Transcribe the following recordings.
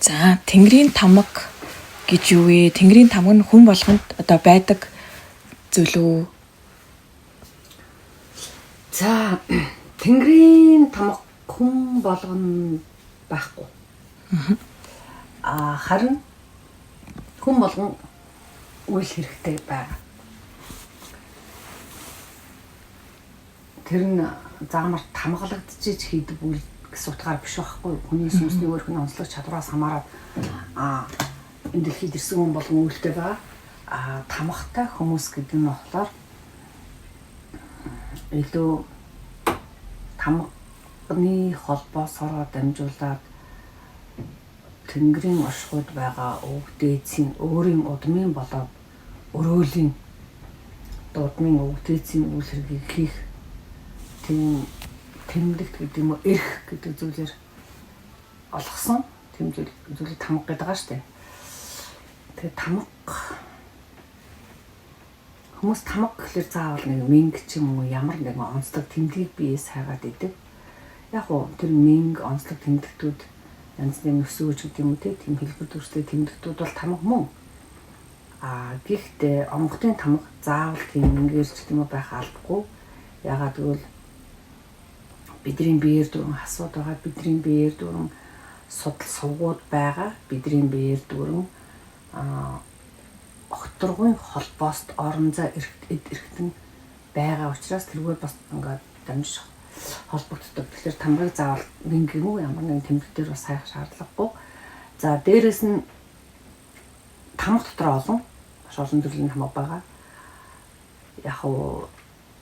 За тэнгэрийн тамга гэж юу вэ? Тэнгэрийн тамга нь хүн болгонд одоо байдаг зүйл үү? За тэнгэрийн тамга хүн болгоно байхгүй. Харин хүн болгон үйл хэрэгтэй байна. Тэр нь заамар тамгалагдчих хийдэг үйл гэсэн утгаар биш байхгүй. Хүний сүнсний өөрхөн онцлог чадвараас хамаарат энэ дэлхийд ирсэн хүн болгон үйлдэл байгаа. Тамгатай хүмүүс гэдэг нь болохоор илүү тамганы холбоосоор дамжуулаад тэнгэрийн оршихуйд байгаа өв дээдсийн өөрийн удмын болоод өрөөлийн дуудмын өв дээдсийн үйл хэргийг хийх тийм тэмдэгт гэдэг юм уу, эрх гэдэг зүйлээр олгосон тийм зүйлийг тамга гэдэг байгаа шүү дээ. Тэгээ тамга хүмүүс тамга гэхэлэр заавал нэг мэнг ч юм уу ямар нэгэн онцлог тэмдгийг биеэс хайгаад идэг. Яг уу тэр мэнг онцлог тэмдэгтүүд янз бүрийн өсөөж гэдэг юм уу тийм хэлбэр төрстэй тэмдэгтүүд бол тамга мөн. Гэхдээ онгодын тамга заавал тийм мэнгээр ч юм уу байх албагүй. Ягаад гэвэл бидний биеэр дөрвөн хасууд байгаа, бидний биеэр дөрвөн судал сувгууд байгаа, бидний биеэр дөрвөн огторгын холбоост орон зай эргэтэн байгаа учраас тэргээр бас ингээд дамжих холбогддог. Тэгэхээр тамгыг заавал мэнгийн үү ямар нэгэн тэмдэгтээр бас хайх шаардлагагүй. За дээрэс нь тамга дотор маш олон төрлийн тамга байгаа. Яг уу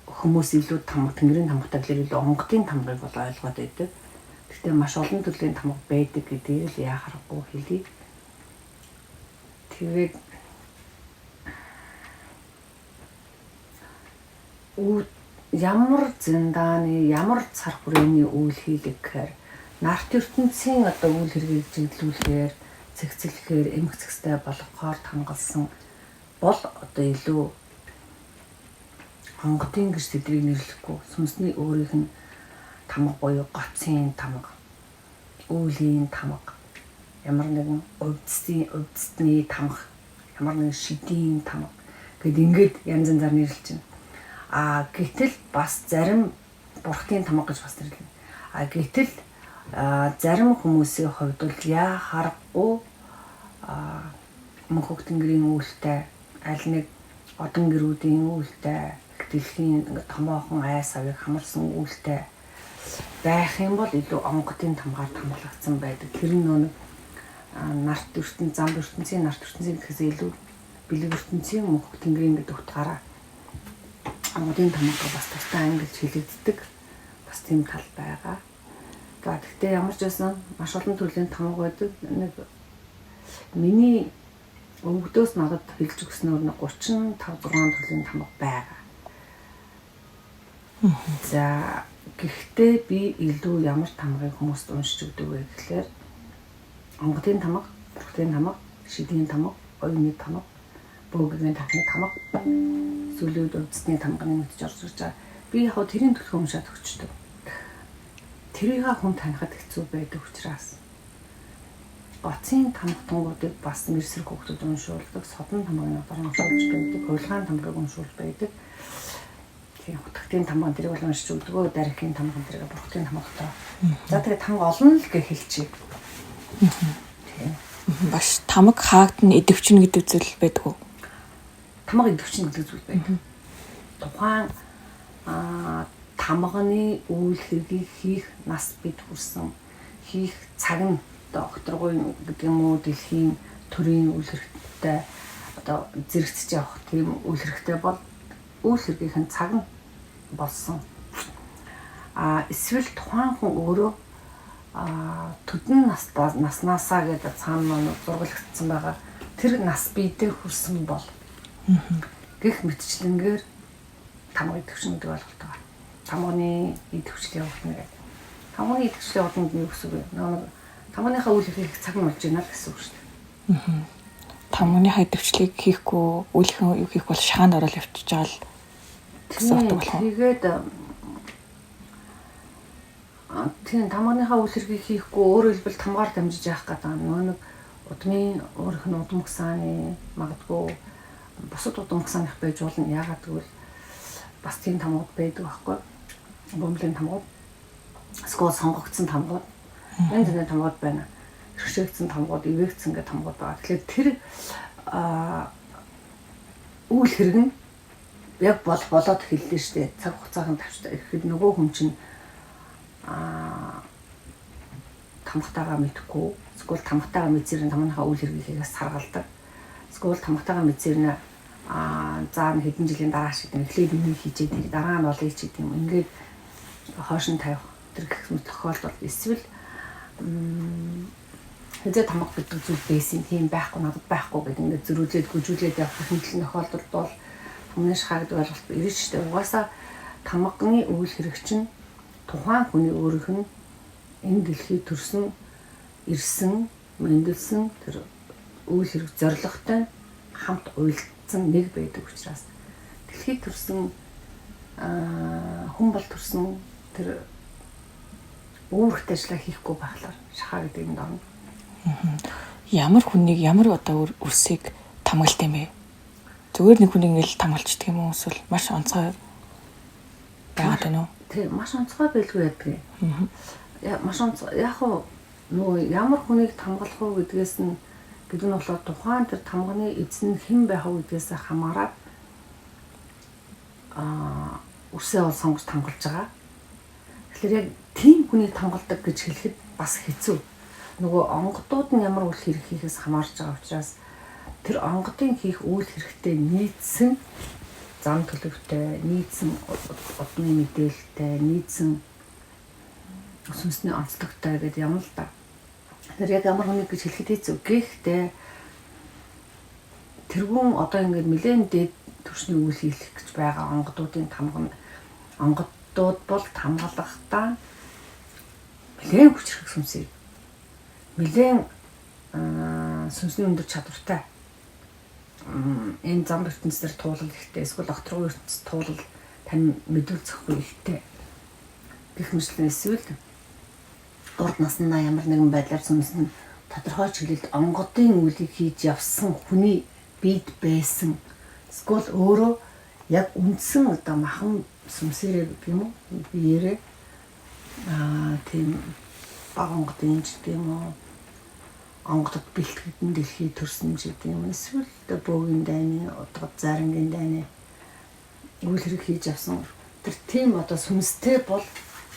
хүмүүс илүү тэнгэрийн тамгатай гэхэлэр илүү онгодын тамгыг бол ойлгоод байдаг. Гэхдээ маш олон төрлийн тамга байдаг гэдгийг л яхахгүй хэлье. Тэгээд ямар зэндааны ямар цар хүрээний үйл хийлэг гэхээр нарт ертөнцийн одоо үйл хэргийг чиглүүлэхээр цэгцлэхээр эмх цэгцтэй болгохоор тангалсан бол одоо илүү онгодын гэж тэдрийг нэрлэхгүй сүнсний өөрийнх нь тамга буюу гоцын тамга, үүлийн тамга, ямар нэгэн өвдсдний тамга, ямар нэгэн шидийн тамга гэд ингээд янз янзаар нэрлэж байна. Гэтэл бас зарим бурхтын тамга гэж бас нэрлэнэ. Гэтэл зарим хүмүүсийн хувьд бол яа харахгүй мөнхөг тэнгэрийн үйлтэй аль нэг одон гэрүүдийн үйлтэй дэлхийн томоохон айс авыг хамарсан үйлтэй байх юм бол илүү онгодын тамгаар тамгалагдсан байдаг. Тэр нь нэг нарт ертөнцийн зам ертөнцийн нарт ертөнцийн гэхээс илүү бэлэг ертөнцийн мөнхөг тэнгэрийн гэдэг утгаараа онгодын тамгаар бас тусдаа ангилж хэлэгддэг. Бас тийм тал байгаа. За гэхдээ ямар ч байсан маш олон төрлийн тамга байдаг. Нэг миний өвгдөөс надад хэлж өгснөөр 35 6 төрлийн тамга байгаа. За гэхдээ би илүү ямар тамгыг хүмүүст уншиж өгдөг вэ гэхлээр онгодын тамга, бурхтын тамга, шидийн тамга, оюуны тамга, бөөгийн тамга, сүлүүд өвдсний тамганы мэдж орж ирж байгаа. Би яг тэрийн төлөв уншаад өгчдөг. Тэрийг хүн танихад хэцүү байдаг учраас гоцын тамгатангуудыг бас мэрсрэг хүүхдүүд уншуулдаг, содон тамганы одоо уншуулж байдаг, хуйлгаан тамгыг уншуулж байдаг. Тийм утгатын тамган тэрийг бол уншиж өгдөг, дарихын тамган тэрийг бурхтын тамгатай. За тэгээ тамга олон л гэж хэлчихье. Тийм. Баш тамга хаагдна идэвчнэ гэдэг зүйл байдаг уу? Тамга идэвчнэ гэдэг зүйл байдаг. Тухайн тамганы үйл хэргийг хийх нас бид хүрсэн, хийх цаг нь одоо огторгуйн гэдэг юм уу дэлхийн төрийн үйл хэрэгтэй одоо зэрэгцэж явах тийм үйл хэрэгтэй бол үйл хэргийн цаг нь болсон. Эсвэл тухайн хүн өөрөө төдөн наснаасаа гэдэг цаана зурглагдсан байгаа тэр нас биедээ хүрсэн бол гэх мэтчлэнгээр тамга идэвчнэ гэдэг ойлголт байгаа. Тамганы идэвхжлийн явуулна гэдэг. Тамганы идэвхжлийн явуулнад юу гэсэн үг вэ? Тамганыхаа үйл хийх цаг нь болж байна л гэсэн үг шүү дээ. Тамганыхаа идэвхжлийг хийхгүй үйлхэн юу хийх бол шаанд орол явчихж байгаа л гэсэн утга болох. Тэгээд тийм тамганыхаа үйл хэргийг хийхгүй өөрөөр хэлбэл тамгаар дамжиж явах гэдэг нэг удмын өөрөх нь удам гсааны магадгүй бусад удам гсааных байж болно. Яагаад гэвэл бас тийм тамгууд байдаг байхгүй. Бөмбөлийн тамгууд, эсвэл сонгогдсон тамгууд, энэ зэний тамгууд байна. Хэршээгдсэн тамгууд, ивээгдсэн гэх тамгууд байгаа. Тэгэхээр тэр үйл хэрэг нь яг болоод эхэллээ шүү дээ. Цаг хугацааг нь тавьчихдаг. Ихэд нөгөө хүн чинь тамхтайгаа мэдхгүй, эсвэл тамхтайгаа мэдсээр нь тамныхаа үйл хэргийнхээс саргалдаг. Эсвэл тамхтайгаа мэдсээр нь заа хэдэн жилийн дараа шиг эхлээд үнийг хийжээ тэр дараа нь олъё ч гэдэг юм. Ингээд хойш нь тавих тэр гэх мэт тохиолдол эсвэл хэзээ тамга гэдэг зүйл байсан тийм байхгүй надад байхгүй гэдэг ингээд зөрүүлээд гүжүүлээд явах хэмжээний тохиолдолд бол хамгийн шахагддаг ойлголт ирж штэ. Угаасаа тамганы үйл хэрэг чинь тухайн хүний өөрийнх нь энэ дэлхийд төрсөн ирсэн мэндэлсэн тэр үйл хэрэг зоригтой хамт уйлдсан нэг байдаг учраас дэлхийд төрсөн хүн бол төрсөн тэр өөртөө ажиллаа хийхгүй байхлаар шахаа гэдэг юм даа. Ямар хүнийг ямар одоо үрсийг тамгалт юм бэ? Зүгээр нэг хүнийг ингээл тамгалчдаг юм уу эсвэл маш онцгой байгаад байна уу? Тийм маш онцгой байлгүй байдаг. Маш онцгой яг нөгөө ямар хүнийг тамгалах уу гэдгээс нь гэдэг нь болохоор тухайн тэр тамганы эзэн хэн байх уу гэдгээс хамаарат үсээ бол сонгож тамгалж байгаа. Тэгэхээр яг тийм хүнийг тамгалдаг гэж хэлэхэд бас хэцүү. Нөгөө онгодууд нь ямар үйл хэрэг хийхээс хамаарч байгаа учраас тэр онгодын хийх үйл хэрэгтээ нийцсэн зам төлөвтэй, нийцсэн удмын мэдээлэлтэй, нийцсэн сүнсний онцлогтой гэдэг юм л да. Тэр яг ямар хүнийг гэж хэлэхэд хэцүү. Гэхдээ тэрүүн одоо ингээд нэлээд дээд түвшний үйл хийх гэж байгаа онгодуудын тамга нь онгодууд бол тамгалахдаа нэлээд хүчрэх сүнсийг нэлээд сүнсний өндөр чадвартай энэ зам ертөнцийн туулал ихтэй эсвэл огторгой ертөнцийн туулал тань мэдүүлцэхгүй ихтэй гэх мэтлэн эсвэл урд наснаа ямар нэгэн байдлаар сүнс нь тодорхой чиглэлд онгодын үйлийг хийж явсан хүний бид байсан эсвэл өөрөө яг үндсэн одоо махан сүнсээрээ гэх юм уу биеэрээ тийм баг онгодын гэдэг юм уу онгодод бэлтгэдэн дэлхий төрсөн гэдэг юм эсвэл бөөгийн дайны удаад зарангийн дайны үйл хэрэг хийж авсан тэр тийм одоо сүнстэй бол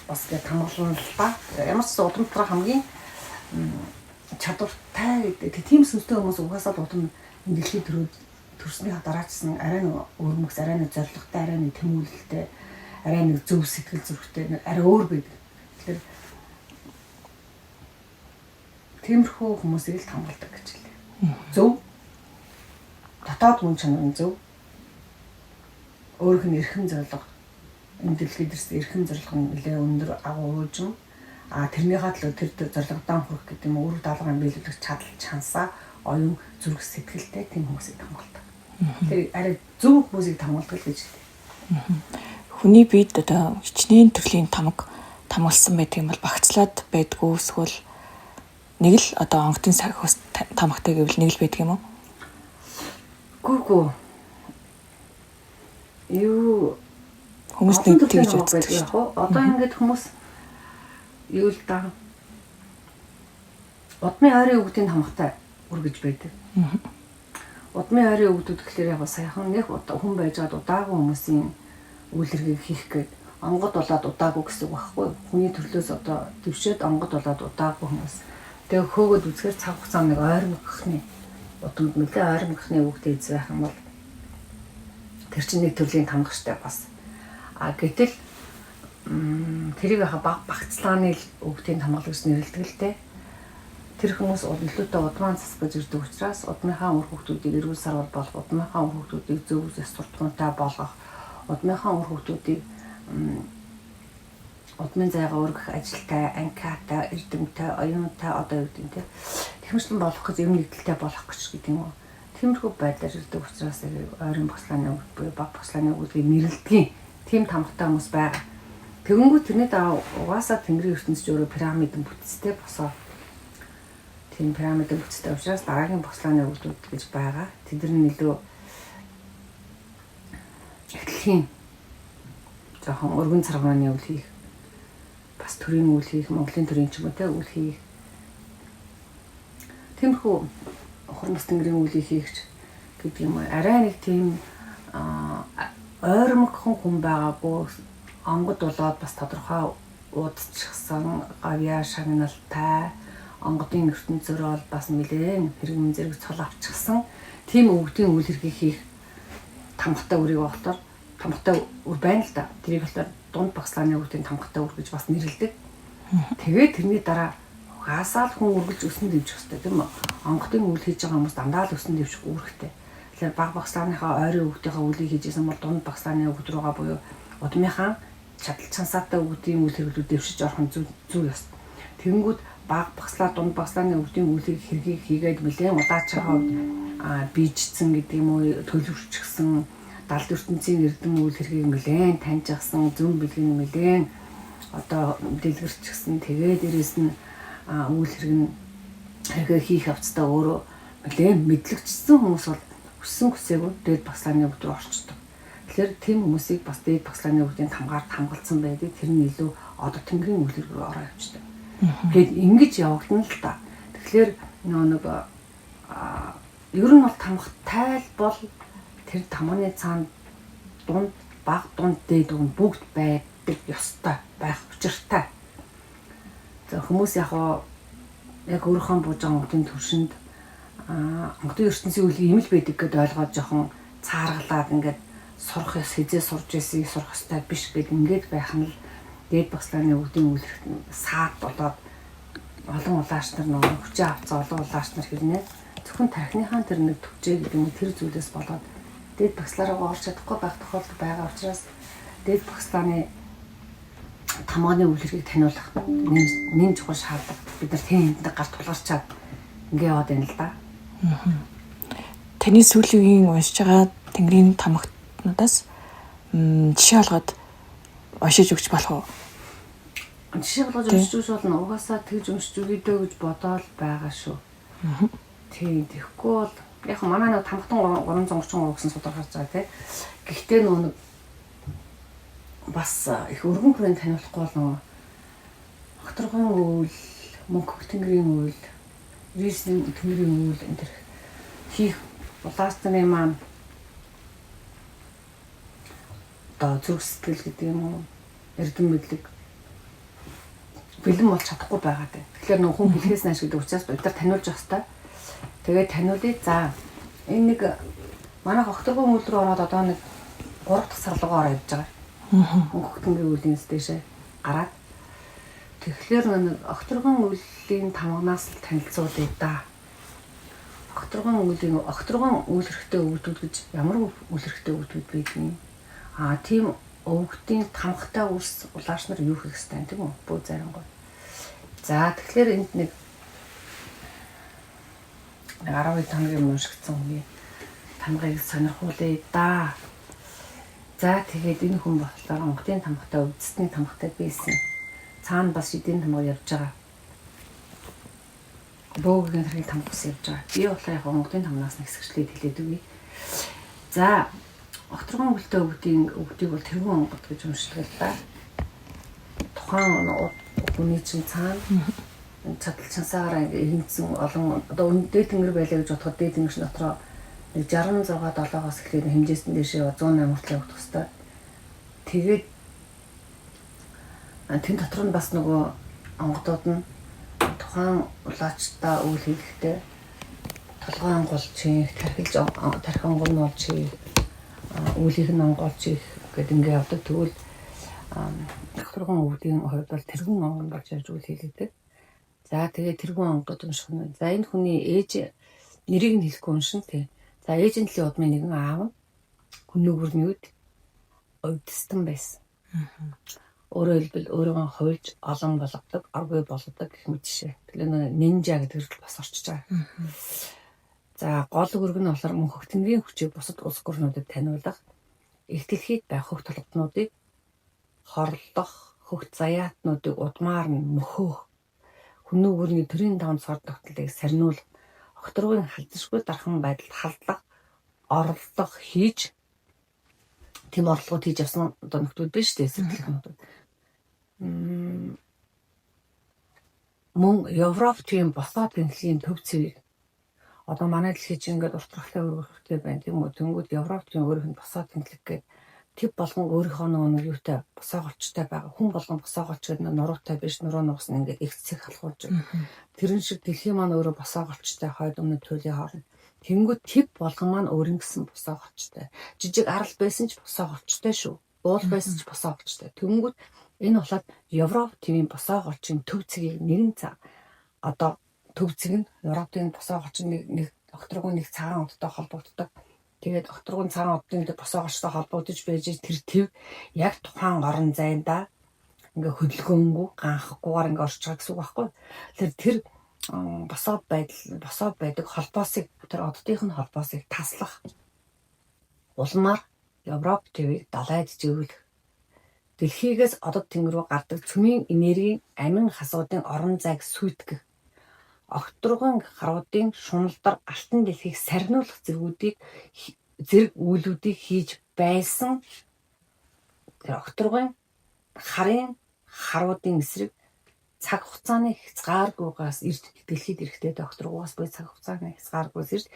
бас гэх хамгаална л ба ямар ч удамтраа хамгийн чадвартай гэдэг тийм сүнстэй хүмүүс угаасаа л удам дэлхий төрсний дараачсан арай нэг өөрмөгс арай нэг зоригтой арай нэг тэмүүлэлтэй арай нэг зөв сэтгэл зүрхтэй нэг арай өөр байдаг. Тэгэхээр тиймэрхүү хүмүүсийг л хамгаалдаг гэж хэлээ. Зөв дотоод хүн чанарын зөв өөрийнх нь эрхэм зорилго энэ дэлхийд ирсэн эрхэм зорилго нь нэлээ өндөр агуу уужим тэрнийхээ төлөө тэр зорилгодоо хүрэх гэдэг юм өөрөөр даалгаврын биелүүлэх чадал чансаа оюун зүрх сэтгэлтэй тийм хүмүүсийг хамгаалдаг. Тэр арай зөв хүмүүсийг хамгаалдаг гэж хэлээ. Хүний бид одоо хичнээн төрлийн тамгалсан байдаг юм бол багцлаад байдгүй эсвэл нэг л одоо онгодын сархус тамгатай гэвэл нэг л байдаг юм уу? Гүгүү. Юу хүмүүс нэг тэгж үздэг шүү дээ. Одоо ингээд хүмүүс юу л да. Удмын ойрын үгдийн тамгатай үргэж байдаг. Удмын ойрын үгдүүд гэхэлэр яг саяхан нэг хүн байж гад удаагүй хүмүүсийн үйл хэргийг хийх гээд онгод болоод удаагүй гэсэн үг байхгүй. Хүний төрлөөс одоо дэвшээд онгод болоод удаагүй хүмүүс. Тэгээ хөөгд үзэхээр цаг хугацаанд нэг ойрын өгөхний удамд нэлээ ойрын өгөхний үгтэй эзэх юм бол тэр чинь нэг төрлийн тамгаштай бас. Гэтэл тэрийг баг багцлааны үгтийн тамгал гэж нэрлэдэг л дээ. Тэр хүмүүс өглөөдөө удмаан цас гэж ирдэг учраас удмынхаа үр хүүхдүүдийг эрүүл сарвал болох, удмынхаа үр хүүхдүүдийг зөв зөв суртахуунтай болгох, удмынхаа үр хүүхдүүдийг удмын зайгаа өргөх ажилтай, анкаатай, эрдэмтэй, оюунтай одоо юу гэдэг юм те. Тэхмэчлэн болох гэж юм нэгдэлтэй болох гэж гэдэг юм уу. Тиймэрхүү байдлаар ирдэг учраас ойрын багцлааны үг буюу баг багцлааны үгийг нэрлэдэг тийм тамгатай хүмүүс байгаа. Тэгэнгүүт тэрний дараа угаасаа Тэнгэрийн ертөнцийн өөрөө пирамидын бүтцтэй босоо. Тийм пирамидын бүтцтэй учраас дараагийн бослооны өвлүүд гэж байгаа. Тэд нар илүү эхлэхийн жоохон өргөн царгааны үйл хийх, бас төрийн үйл хийх, Монголын төрийн ч юм уу те үйл хийх. Тиймэрхүү хормос Тэнгэрийн үйл хийхч гэдэг юм уу. Арай нэг тийм ойрмогхон хүн байгаагүй онгод болоод бас тодорхой уудчихсан гавьяа шагналтай онгодын ертөнцөөр бол бас нэлээд хэрэгэн зэрэг цол авчихсан тийм өвгдийн үйл хэргийг хийх тамгатай үрийг болохоор тамгатай үр байна л да. Тэрийг болохоор дунд багслааны өвгдийн тамгатай үр гэж бас нэрлэдэг. Тэгээд тэрний дараа угаасаа л хүн үргэлж өснө дэвчих хэвээр тийм үү? Онгодын үйл хийж байгаа хүмүүс дандаа л өснө дэвчих үүрэгтэй. Тэгэхээр баг багслааныхаа ойрын өвгдийнхаа үлийг хийжсэн бол дунд багслааны өвгд рүүгээ буюу удмынхаа чадал чансаатай өвгдийн үйл хэрэглүүд дэвшиж орох нь зүг ёс. Тэгэнгүүт баг багслаа дунд багслааны өвгдийн үйл хэргийг хийгээд нэлээд удаачаагаа бийжсэн гэдэг юм уу төлөвшчихсэн далд ертөнцийн эрдэм үйл хэргийг нэлээд таньж авсан зөв бэлгийн нэлээд одоо дэлгэрчихсэн тэгээд дээрэс нь үйл хэрэг хийх явцдаа өөрөө нэлээд мэдлэгчсэн хүмүүс бол өссөн хүсээгүй дээд багслааны өвгд рүү орчдөг. Тэгэхээр тийм хүмүүсийг бас дээд багслааны өвгдийн тамгаар хамгаалсан байдаг. Тэр нь илүү одоо Тэнгэрийн үйл хэрэг рүү ороо явждаг. Тэгээд ингэж явагдана л та. Тэгэхээр нэг ер нь бол тамгатай л бол тэр тамганы цаана дунд баг дунд дээд өгн бүгд байдаг ёстой байх учиртай. За хүмүүс яг өөрийнхөө бууж байгаа онгодын төвшөнд онгодын ертөнцийн үлийг юм л байдаг гэдээ ойлгоод жоохон цааргалаад ингээд сурах ёс хизээ сурж ийсийг сурах ёстой биш гэд ингээд байх нь л дээд багслааны өвгдийн үйлрэлт саад болоод олон улаарч нар нөгөө хүчээ авцсан олон улаарч нар хэрнээ зөвхөн тархиныхаа тэр нэг төвчээ гэдэг нь тэр зүйлээс болоод дээд багслаараа орж чадахгүй байх тохиолдол байгаа учраас дээд багслааны тамганы үйл хэргийг таниулах нэн чухал шаардлага бид нар тэнд гарт тулгарчаад ингээ яваад байна л да. Таны сүүлийн үеийн уншиж байгаа Тэнгэрийн тамхинуудаас жишээ олгоод уншиж өгч болох уу? Жишээ болгож уншиж өгч болно. Угаасаа тэгж уншиж өгье дөө гэж бодоол байгаа шүү. Тийм тэгэхгүй бол яг манай нэг тамхтан 333 гэсэн судар гарч байгаа тий. Гэхдээ нөгөө бас их өргөн хүрээнд таниулахгүй бол нөгөө Хатарган үйл, Мөнхөг Тэнгэрийн үйл, Рисийн Тэнгэрийн үйл энэ төр хийх улаасны маань одоо зүрх сэтгэл гэдэг юм уу эрдэм мэдлэг бэлэн болж чадахгүй байгаа дээ. Тэгэхээр нөх хүн бэлгээс нааш гэдэг учраас бид нар таниулж явах хэрэгтэй. Тэгээд таниулъя. За энэ нэг манай Хохторгон үйл рүү ороод одоо нэг 3 дахь сарлуугаар ороод явж байгаа. Мөнхөг Тэнгэрийн үлийн дэшээ гараад тэгэхээр нэг Хохторгон үлийн тамганаас л танилцуулъя да. Хохторгон үйл хэрэгтэй өвгдүүд гэж ямар үйл хэрэгтэй өвгдүүд байдгийг тийм өвгдийн тамгатай үрс улаарч нар юу хийх ёстой юм тийм үү? Бүү зарангуй. За тэгэхээр энд нэг 12 тамгын уншигдсан хүний тамгыг сонирхуулъя да. За тэгээд энэ хүн болохоор онгодын тамгатай өвдсөний тамгатай байсан. Цаана бас шидийн тамгаар явж байгаа. Бөөгийн хэрэг тамгаас явж байгаа. Би болохоор яг онгодын тамгаас нэгсгчлээд хэлээд өгье. За Хохторгон үлтэй өвдийг бол тэргүүн онгод гэж уншдаг л да. Тухайн хүний чинь цаана чадал чансаараа хэмцэн олон одоо дээд тэнгэр байлаа гэж бодоход дээд тэнгэрч дотроо 66-7-оос эхлээд хэмжээсэн дэшээ 108 хүртэл явагдах хэвээр. Тэгээд тэн дотор нь бас нөгөө онгодууд нь тухайн улаачтай үйл хийхдээ толгой онгол чих, тархи онгол нь болж чих, үүлийнх нь онгол чих гэдэг ингээ явдаг. Тэгвэл Хохторгон өвдгийн хувьд бол тэргүүн онгон болж явж үйл хийлэгдэг. За тэгээд тэргүүн онгод унших нь. За энэ хүний ээж нэрийг нь хэлэхгүй уншин тий. За ээжийн төлөө удмын нэгэн аав нь хүнөөгөрний үед өвдстэн байсан. Өөрөөр хэлбэл өөрийгөө хуульж олон болгодог, аргүй болгодог гэх мэт жишээ. Тэгэхээр нинжа гэдэг зүйл бас орчиж байгаа. За гол үүрэг нь болохоор Мөнхөг Тэнгэрийн хүчийг бусад улс гүрнүүдэд таниулах, их дэлхийд байх хөв толгоднуудыг хорлох, хөвгт заяатнуудыг удмаар нь мөхөөх хүнүүгөрний төрийн даван цор тогтолыг сарниул огторгын халдшгүй дархан байдалд халдлага орлого хийж тийм орлогод хийж авсан одоо нөхдүүд биш үү эсрэглэх нөхдүүд. Мөн Европын босоод тэнхлийн төв цэвийг одоо манай дэлхий чинь ингээд уртрахлаа өргөхтэй байна тийм үү. Тэнгүүд Европын өөрийнх нь босоод тэнхлэг гээд төв болгон өөрийнхөө нэг юутай босоогоолчтой байгаа. Хүн болгон босоогоолч гэдэг нь нуруутай биш, нуруу нугас нь ингээд ихцэг халахуулж байгаа. Тэрэн шиг дэлхий маань өөрөө босоогоолчтой хойд өмнөд туйлын хооронд. Тэнгүүд төв болгон маань өөрийн гэсэн босоогоолчтой. Жижиг арал байсан ч босоогоолчтой шүү. Уул байсан ч босоогоолчтой. Тэнгүүд энэ болоод Европ төвийн босоогоолчийн төв цэгийг нэгэн цаг одоо төв цэг нь Европын босоогоолчийн нэг огторгон нэг цагаан удаа холбогддог. Тэгээд огторгон цагаан удын босоогоолчтой холбогдож байж тэр төв яг тухайн орон зайдаа ингээ хөдөлгөөнгүй ганхгүйгээр ингээ орж байгаа гэсэн үг байхгүй. Тэр босоод байдаг холбоосыг тэр оддынх нь холбоосыг таслах улмаар Европ төвийг далайд живүүлэх дэлхийгээс одод тэнгэр рүү гардаг цөмийн энергийн амин хасуудын орон зайг сүйтгэх огторгон харуудын шуналдар алтан дэлхийг сарниулах зэрэг үйлүүдийг хийж байсан тэр огторгон харын харуудын эсрэг цаг хугацааны хязгааргүйгээс ирж дэлхийд ирэхдээ докторгоос буй цаг хугацааны хязгааргүйгээс ирж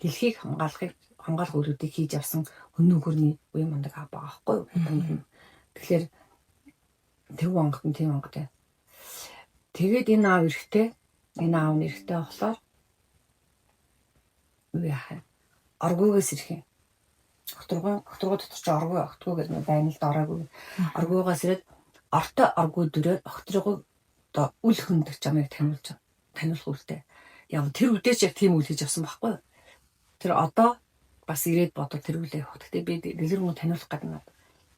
дэлхийг хамгаалах үйлүүдийг хийж авсан өнөөгөрний үе мундаг аа байгаа байхгүй юу. Тэгэхээр төв онгот нь тийм онгот байна. Тэгээд энэ аав нь эрэхтэй болохоор юу яах вэ? Оргүйгээс ирэх юм. Огторгой дотор ч огтгой гэдэг нь байна л да ороогүй. Оргүйгаас ирээд ортой оргүй дүрээд огторгой одоо үл хөндөг чамайг таниулах үлдээ. Яг тэр үдээч яг тийм үйл хийж авсан байхгүй юу? Тэр одоо бас ирээд бодвол тэр үлээ явах. Гэхдээ би дэлгэрэнгүй таниулах гэдэг нь.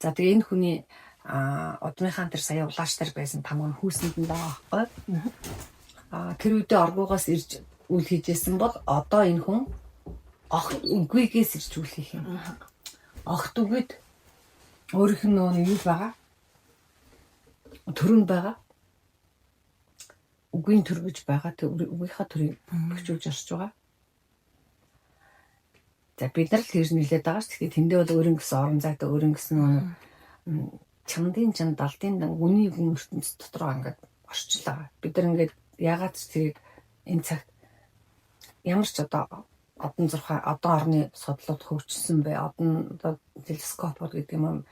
За тэгээ энэ хүний удмынхаа тэр сая улаач тар байсан тамга хүүсэнд нь байгаа байхгүй. Тэр үедээ оргуугаас ирж үйл хийжсэн бол одоо энэ хүн огт үгүйгээс ирж үйл хийх юм. Огт үгэд өөрийнх нь нөгөө юу байгаа? Төрөнд байгаа. Үгийн төр гэж байгаа. Тэг үгийнхаа төрийг бичүүлж орж байгаа. За бид нар л хийж нэлээд байгаа ш. Тэгэхээр тэндээ бол өөрийн гэсэн орон зайтай өөрийн гэсэн чамдын чам далдын дан үний хүн ертөнц дотроо ингээд орчлаа. Бид нар ингээд ягаад ч тэрийг энэ цагт ямар ч одоо одон зурхай одоо орны судлууд хөгжсөн бай. Одоо телескопууд гэдэг юм,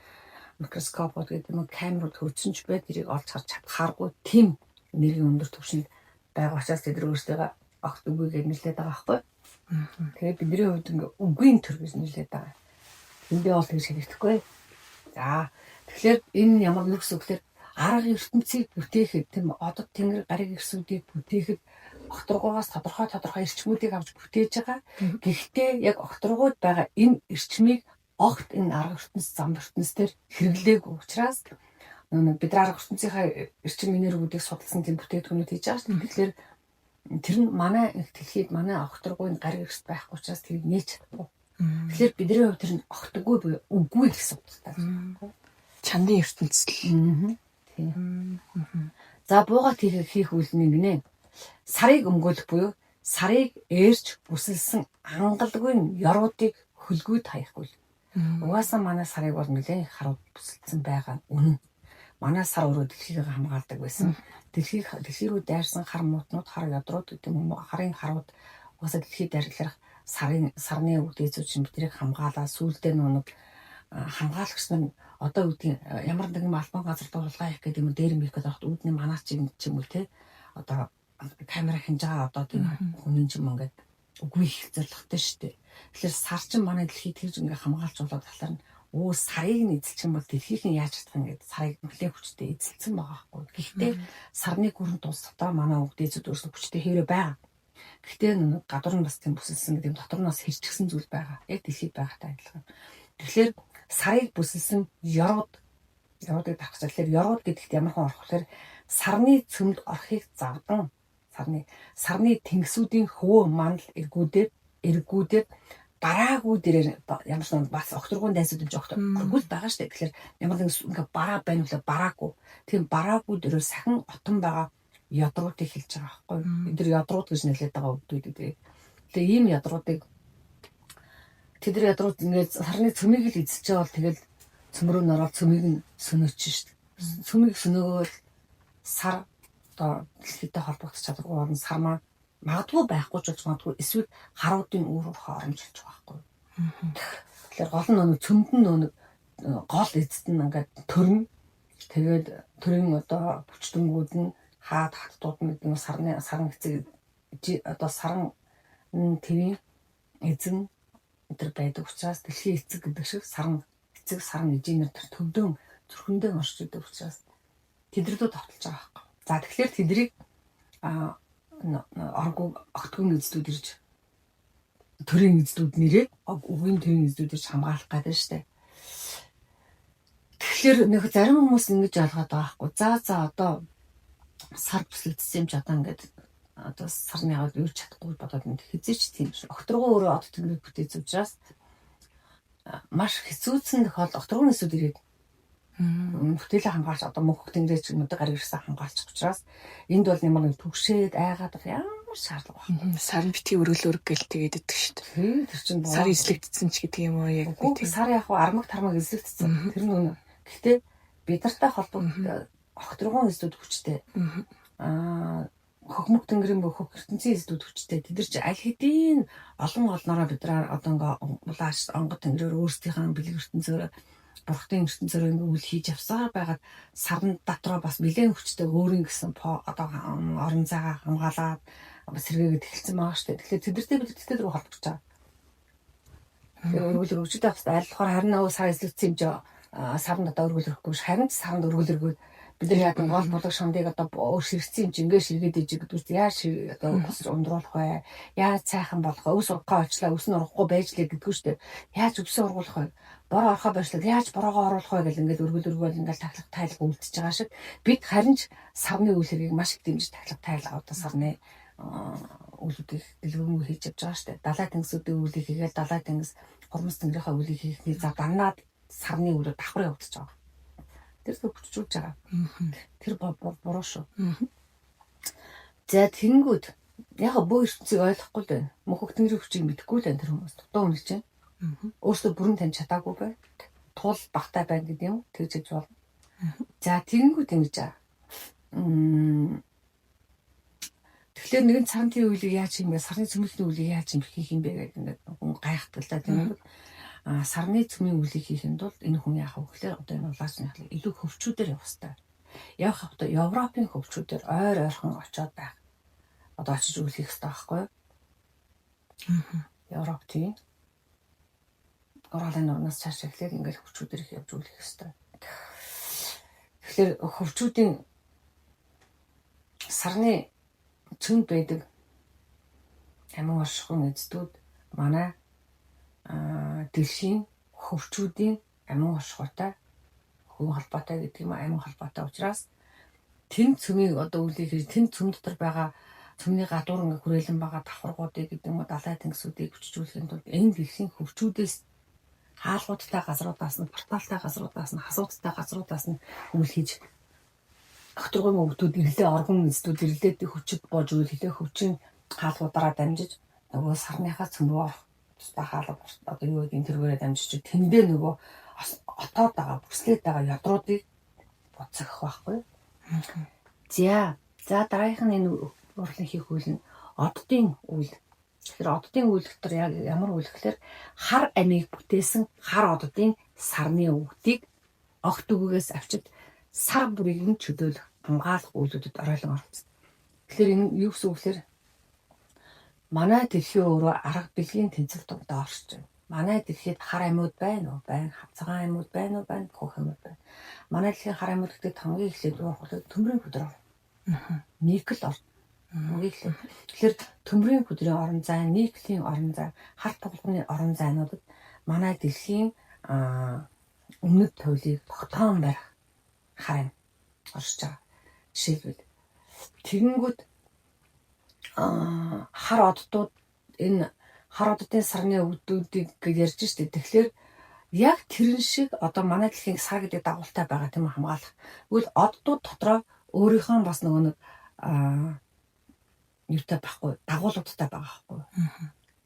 микроскопууд гэдэг юм, камерууд хөгжсөн ч бай. Тэрийг олж харж чадхааргүй тийм энергийн өндөр түвшинд байгаа учраас тэд өөрсдөө огт үгүйгээр нэлээд байгаа байхгүй. Тэгэхээр бидний хувьд ингээ үгийн төр гэж нэлээд байгаа. Эндээ бол тэгж хэлэхгүй. За тэгэхээр энэ ямар нэг гэсэн үг гэхээр арга ертөнцийг бүтээхэд тийм одод тэнгэр гариг ирсүүдийг бүтээхэд огторгоогоос тодорхой эрчмүүдийг авч бүтээж байгаа. Гэхдээ яг огторгоод байгаа энэ эрчмийг огт энэ арга ертөнц зам ертөнцээр хэрэглээгүй учраас бид арга ертөнцийнхаа эрчим энергиудыг судалсан тийм бүтээгдэхүүнүүд хийж байгаа шүү дээ. Тэгэхээр тэр нь манай дэлхийд манай огторгойн гариг эрс байхгүй учраас тэрийг нээж чадахгүй. Тэгэхээр бидний хувьд тэр нь огтгүй буюу үгүй гэсэн утгатай. Чандын ертөнцөл. Тийм. За буугаад хийх үйл нь гинэ. Сарыг өмгөөлөх буюу сарыг ээрч бүсэлсэн ангалгүй ёруудыг хөлгүйд хаяхгүй. Угаасаа манай сарыг бол нэлээд харууд бүсэлсэн байгаа үнэн. Манай сар өөрөө дэлхийг хамгаалдаг байсан. Дэлхий рүү дайрсан хар муутнууд, хар ядрууд гэдэг юм уу? Харын харууд угаасаа дэлхийд дайрлах сарны үдээзүүд чинь биднийг хамгаалаа. Сүүлдээ нэг хамгаалагч нь одоо үүдийн ямар нэгэн албан газар дуулгаа хийх гэдэг юм дээр мэх гэдэг хат үүдний манаач юм ч юм уу те. Одоо камера хинж байгаа одоо тийм хүний юм ингээд үгүй их зоригтой шүү дээ. Тэгэхээр сар чинь манай дэлхийг тэгж ингээ хамгаалж болоод талаар нь сарыг нь эзэлчих юм бол дэлхийг нь яаж чадах юм гэдэг сарыг нэлээд хүчтэй эзэлсэн байгаа байхгүй. Гэхдээ сарны гүрэн тус дотор манай үгдээзүүд өөрсдөө хүчтэй хэрэг байгаа. Гэхдээ гадуур нь бас тийм бүсэлсэн гэдэг дотор нь бас хэрчгсэн зүйл байгаа. Яг дэлхийд байгаатай адилхан. Тэгэхээр сарыг бүсэлсэн ёруудыг тавьчих. Тэгэхээр ёрууд гэдэгт ямар хэн орох вэ? Сарны цөмд орохыг завдан сарны тэнгисүүдийн хөвөө мандал эргүүдээд бараагүй дээрээ ямар ч нэг бас огторгуун дайсууд энэ огторгуул байгаа штэ. Тэгэхээр ямар нэг ингээ бараа байна үлээ бараагүй. Тийм бараагүй дээрээ сахин отон байгаа ядруудыг хэлж байгаа байхгүй. Эдгээр ядрууд гэж нэлээд байгаа үгдүүд үү. Тэгээ ийм ядруудыг тэдэр ядрууд ингээд сарны цөмийг л эзэлж байгаа бол тэгэл цөмрөө нөрөөл цөмийг нь сөнөөч штэ. Цөмийг сөнөөгөөл сар одоо дэлхийдээ холбогдож чадахгүй орн сар маань магадгүй байхгүй ч болж магадгүй эсвэл харуудын үүрээр хоромжилж байгаа байхгүй. Тэгэхээр гол нь цөмд нь гол эцэд нь ингээд төрн тэгээд төрийн одоо бүчтэнгүүд нь хаад хаттууд нь сарны сарн эцэг одоо сарн тэрийн эзэн өдр байдаг учраас дэлхийн эцэг гэдэг шиг сарн эцэг сарн эжийнэр төвдөн зүрхэндээ орж идэг учраас тэдрэлөө тогтолж байгаа байхгүй. За тэгэхээр тэдрийг оргуу огтгон эзлүүд ирж төрийн эзлүүд нэрээ үгийн төрийн эзлүүд ирж хамгаалах гэдэг нь штэ. Тэгэхээр нэг зарим хүмүүс ингэж ойлгоод байгаа байхгүй. За одоо сар бүслэгдсэн юм ч одоо ингээд одоо сарны аваад үрж чадахгүй бодоод энэ хизээч тийм ш. Огторгоо өөрөө од тэнгэрийг бүтээц учраас маш хэцүүцэн тохиол огторгоо нэсүүд ирээд бүтээлээ хамгаалж одоо мөнх тэнгэрээ ч мөдөг гарыг ирсэн хамгаалчих учраас энд бол ямар нэг төгшөөд айгаад ямар шаардлага байна. Сар битгий өргөлөөр гэл тэгээд идэх шүү дээ. Тэр чинь сар эзлэгдсэн ч гэдэг юм уу яг би сар яг армаг тармаг эзлэгдсэн. Тэр нь гэхдээ бид нартай холбогдсон огторгоо нэсүүд хүчтэй. Хөгмөг тэнгэрийн хөх ертөнцийн эзлүүд хүчтэй. Тэд нар чи аль хэдийн олон олноороо бид нар одоо ингээ улааш онгод тэнгэрээр өөрсдийнхээ бэлэг ертөнцөөр бурхтын ертөнцөөр ингээ үйл хийж явсаар байгаад сарн дотроо бас нэлээд хүчтэй өөрийн гэсэн одоо орон зайгаа хамгаалаад сэргээгээд эхэлсэн байгаа шүү дээ. Тэгэхээр тэдэртэй бид тэд рүү холбогдож байгаа. Тэгэхээр өргөл өргөжтэй баста аль болохоор харин нөгөө сар эзлэгдсэн юм жоо сарнд одоо өргөл өрөхгүй харин сарнд өргөл өргөөд бид нар яг гол болог шондыг одоо ширхсэн юм чи ингээ ширгээд иж гэдэг яаж одоо ундруулах вэ? Яаж цайхан болох вэ? Өс ургахаа очлаа, өс нь ургахгүй байж лээ гэдгүү штэ. Яаж өвсөө ургуулах вэ? Бороо орохоо байшлаа яаж бороогоо оруулах вэ гэл ингээд өргөл өргөөл ингээд таглах тайлга үлдчихэж байгаа шиг бид харин ч сарны үйл хэргийг маш их дэмжиж таглах тайлга одоо сарны үйлүүдийг дэлгэрэнгүй хийж явж байгаа штэ. Далай тэнгисүүдийн үйлийг хийгээд далай тэнгис хормос тэнгэрийнхаа үйлийг хийхний за данаад сарны үйлүүд давхар явагдаж байгаа. Тэр зөвчүүлж байгаа. Тэр буруу шүү. За тэнгүүд яг бөө ертөнцийг ойлгохгүй л байна. Мөнх тэнгэрийн хүчийг мэдэхгүй л байна тэр хүмүүс. Дутуу үнэлж байна. Өөртөө бүрэн тань чадаагүй бай. Тул багтай байна гэдэг юм. Тэгж болж болно. За тэнгүүд ингэж аа. Тэгэхээр нэгэн цаантын үйлийг яаж юм бэ? Сарны цөмөлтний үйлийг яаж юм хийх юм бэ гэдэг ингээд хүн гайхдаг л да тийм үү? Сарны цөмийн үйлийг хийхэд бол энэ хүн яах вэ гэхээр одоо энэ улаачны илүү хөвчүүдээр явах хэрэгтэй. Явах хавтаа Европын хөвчүүдээр ойр ойрхон очиод байх. Одоо очиж үйл хийх хэрэгтэй байхгүй юу? Европ тийм. Оролын орноос цааш эхлээд ингээл хөвчүүдээр их явж үйл хийх хэрэгтэй. Тэгэхээр хөвчүүдийн сарны цөмд байдаг амин оршихуйн эздүүд манай дэлхийн хөвчүүдийн амин оршихуйтай хүн холбоотой гэдэг юм амин холбоотой учраас тэн цөмийг одоо үлээх тэн цөм дотор байгаа цөмний гадуур ингээ хүрээлэн байгаа давхаргуудыг гэдэг юм уу далай тэнгисүүдийг хүчжүүлэхийн тулд энэ дэлхийн хөвчүүдээс хаалгуудтай газруудаас нь порталтай газруудаас нь хасуудтай газруудаас нь үйл хийж огторгой мөвдүүд ирлээ оргон эздүүд ирлээд хүчит боож үйл хэлээ хөвчин хаалгуудаараа дамжиж нөгөө сарныхаа цөмрөө тусдаа хаалга одоо юу гэдэг тэргээрээ дамжиж тэндээ нөгөө отоод байгаа бүслээд байгаа ядруудыг буцах байхгүй. За дараагийнх нь энэ урлын хийх үйл нь оддын үйл. Тэгэхээр оддын үйл дотор яг ямар үйл гэхээр хар амийг бүтээсэн хар оддын сарны өвгтийг огт үгээс авчид сар бүрийг нь чөлөөлөх хамгаалах үйлүүдэд оройлон орсон. Тэгэхээр энэ юу гэсэн үг гэхээр манай дэлхийн өөрөө арга бэлгийн тэнцэл дундаа орж байна. Манай дэлхийд хар амьуд байна уу? Байна. Хавцагаан амьуд байна уу? Байна. Хөх амьуд байна. Манай дэлхийн хар амьуд гэдэг хамгийн эхлээд юу болох вэ? Төмрийн хөдөр орно. Никл орно. Тэгэхээр төмрийн хөдрийн орон зай, никлийн орон зай, хар тоглохны орон зайнуудад манай дэлхийн өмнөд туйлыг тогтоон барих хар амь орж байгаа. Жишээлбэл тэгэнгүүт хар оддууд энэ хар оддын сарны өвдүүдийг ярьж штэ. Тэгэхээр яг тэрэн шиг одоо манай дэлхийн сар гэдэг дагуултай байгаа тийм хамгаалах. Тэгвэл оддууд дотроо өөрийнхөө бас нөгөө нэг юутай байхгүй дагуулуудтай байгаа байхгүй.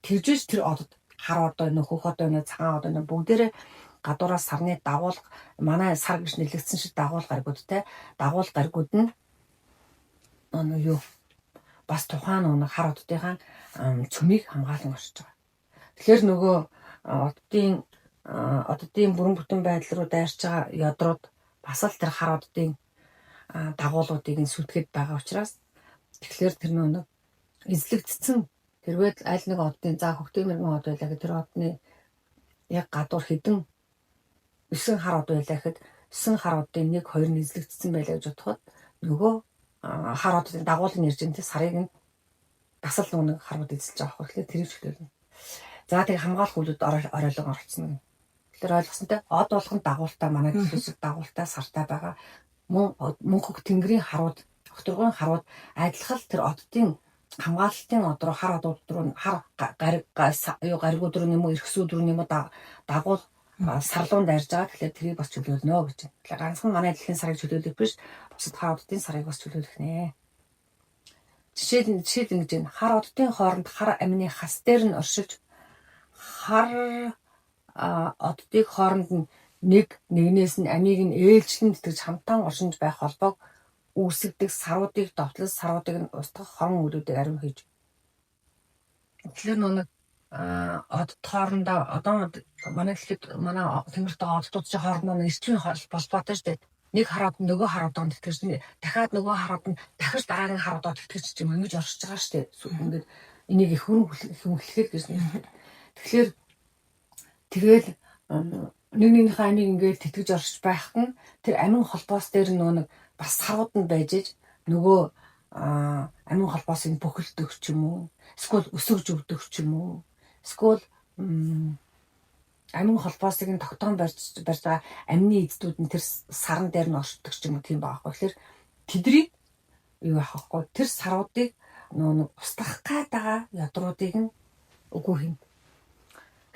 Тэгжээж тэр одод хар одоо нөх хөх одоо цагаан одоо бүгдээрээ гадуураас сарны дагуул манай сар гэж нэлэгдсэн шиг дагуул гаригуудтай дагуул гаригууд нь юу бас тухайн нэг хар оддынхаа цөмийг хамгаалan оршиж байгаа. Тэгэхээр нөгөө оддын бүрэн бүтэн байдал руу дайрч байгаа ядрууд бас л тэр хар оддын дагуулуудыг нь сүтгэд байгаа учраас тэгэхээр тэр нөгөө эзлэгдсэн хэрвээ аль нэг оддын за хөвгтэй мэрэгэн од байлаа гэхэд тэр одны яг гадуур хэдэн 9 хар од байлаа гэхэд 9 хар одын 1 2 нь эзлэгдсэн байлаа гэж бодоход нөгөө хар одын дагуулын иржинтэй сарыг нь бас л нэг харууд эзэлж байгаа хэрэг. Тэгэхээр тэрийг чөлөөлнө. За тэг хамгаалах үйлүүд оройлон оролцсон. Тэгэхээр ойлгосонтой од болгон дагуултай манай дэлхийд дагуултай сартай байгаа мөн хөх тэнгэрийн харууд өгтөргөн харууд адилхан тэр оддын хамгаалалтын од руу хар одууд руу хар гаригууд руу нэмүү эрхсүүд рүү нэмүү дагуул сарлуунд дайрж байгаа. Тэгэхээр тэрийг бас чөлөөлнө гэж байна. Тэгэхээр ганцхан манай дэлхийн сарыг чөлөөлөх биш бусад хар оддын сарыг бас чөлөөлөх нэ. Жишээл ингэж байна. Хар оддын хооронд хар амины хас дээр нь оршиж хар оддыг хооронд нь нэгнээс нь амийг нь ээлжлэн тэтгэж хамтаан оршинж байх холбоог үүсгдэг саруудыг довтлол саруудыг нь устгах хорон үйлүүдийг ариун хийж. Тэгэхээр нэг одд хоорондоо одоо манай дэлхийд манай тэнгэртэй оддуудын хоорондоо эрчим холбоотой шүү дээ. Нэг хараад нөгөө хараад тэтгэж дахиад нөгөө хараад нь дахиж дараагийн хараад тэтгэж юм ингэж оршиж байгаа шүү дээ. Ингээд энийг их хүнхлэхэд гэж нэр. Тэгэхээр тэгэл нэгнийхээ амийг ингээд тэтгэж оршиж байх нь тэр амин холбоос дээр нэг бас сарууд нь байж иж нөгөө амин холбоосыг бөхөлдөх ч юм уу эсвэл өсөж өвдөх ч юм уу эсвэл амин холбоосыг нь тогтоон барьж байгаа амины эздүүд нь тэр саран дээр нь оршдог ч юм уу тийм байгаа байхгүй. Тэгэхээр тэдний юу яахгүй тэр саруудыг нөгөө устгах гээд байгаа ядруудыг нь үгүй хин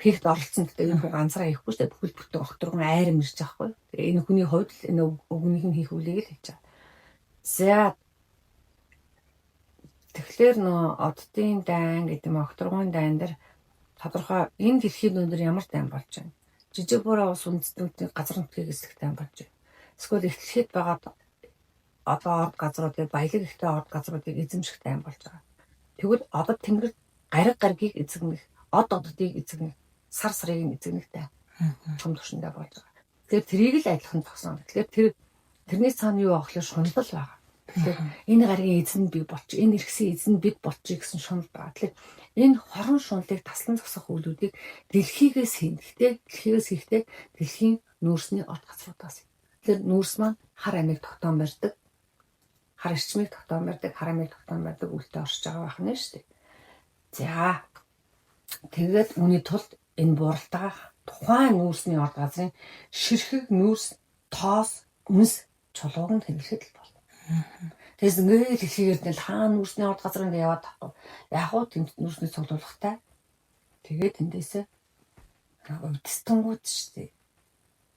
хийхд оролцсон гэдэг энэ хүн ганцаараа хийхгүй шүү дээ. Бүхэл бүтэн огторгон айрам ирж байгаа хгүй. Тэгээ энэ хүний хувьд л энэ өгнөх нь хийх үлийг л хийж байгаа. За тэгэхээр нөө оддын дайн гэдэг нь огторгон дайн дээр тодорхой энэ дэлхийн өндөр ямар дайн болж байна. Жижиг буруу ус үндэстнүүдийн газар нутгийг эзлэх дайн болж байна. Эсвэл эхлэхэд байгаа одоо од газруудыг баялаг ихтэй од газруудыг эзэмших дайн болж байгаа. Тэгвэл одод тэнгэр гаригийг эзэгнэх, оддыг эзэгнэх сар сарыг эзэгнэхтэй том төвшөндөө болж байгаа. Тэгэхээр тэрийг л адилхан зогсооно. Тэгэхээр тэрний цаана юу авахлаа шунал байгаа. Тэгэхээр энэ гаригийн эзэн би болчих, энэ эрхсэн эзэн бид болчих гэсэн шунал байгаа. Тэгэхээр энэ хорон шунлыг таслан зогсох үйлүүдийг дэлхийгээс хийхдээ дэлхийн нүүрсний од газруудаас. Тэгэхээр нүүрс маань хар амийг тогтоон барьдаг, хар эрчмийг тогтоон барьдаг, хар амийг тогтоон барьдаг үйлдэл оршиж байгаа байх нь шүү дээ. За тэгээд үүний тулд энэ бууралтаа тухайн нүүрсний од газрын ширхэг нүүрс тоос үнс чулууг нь тэнглэхэд л болно. Тэгээс ингээд хэлхийгээр нь хаана нүүрсний од газрын яваад тахгүй. Яг уу тэмд нүүрсний цуглуулгатай. Тэгээд тэндээсээ өвдөстөнгүүд шүү дээ.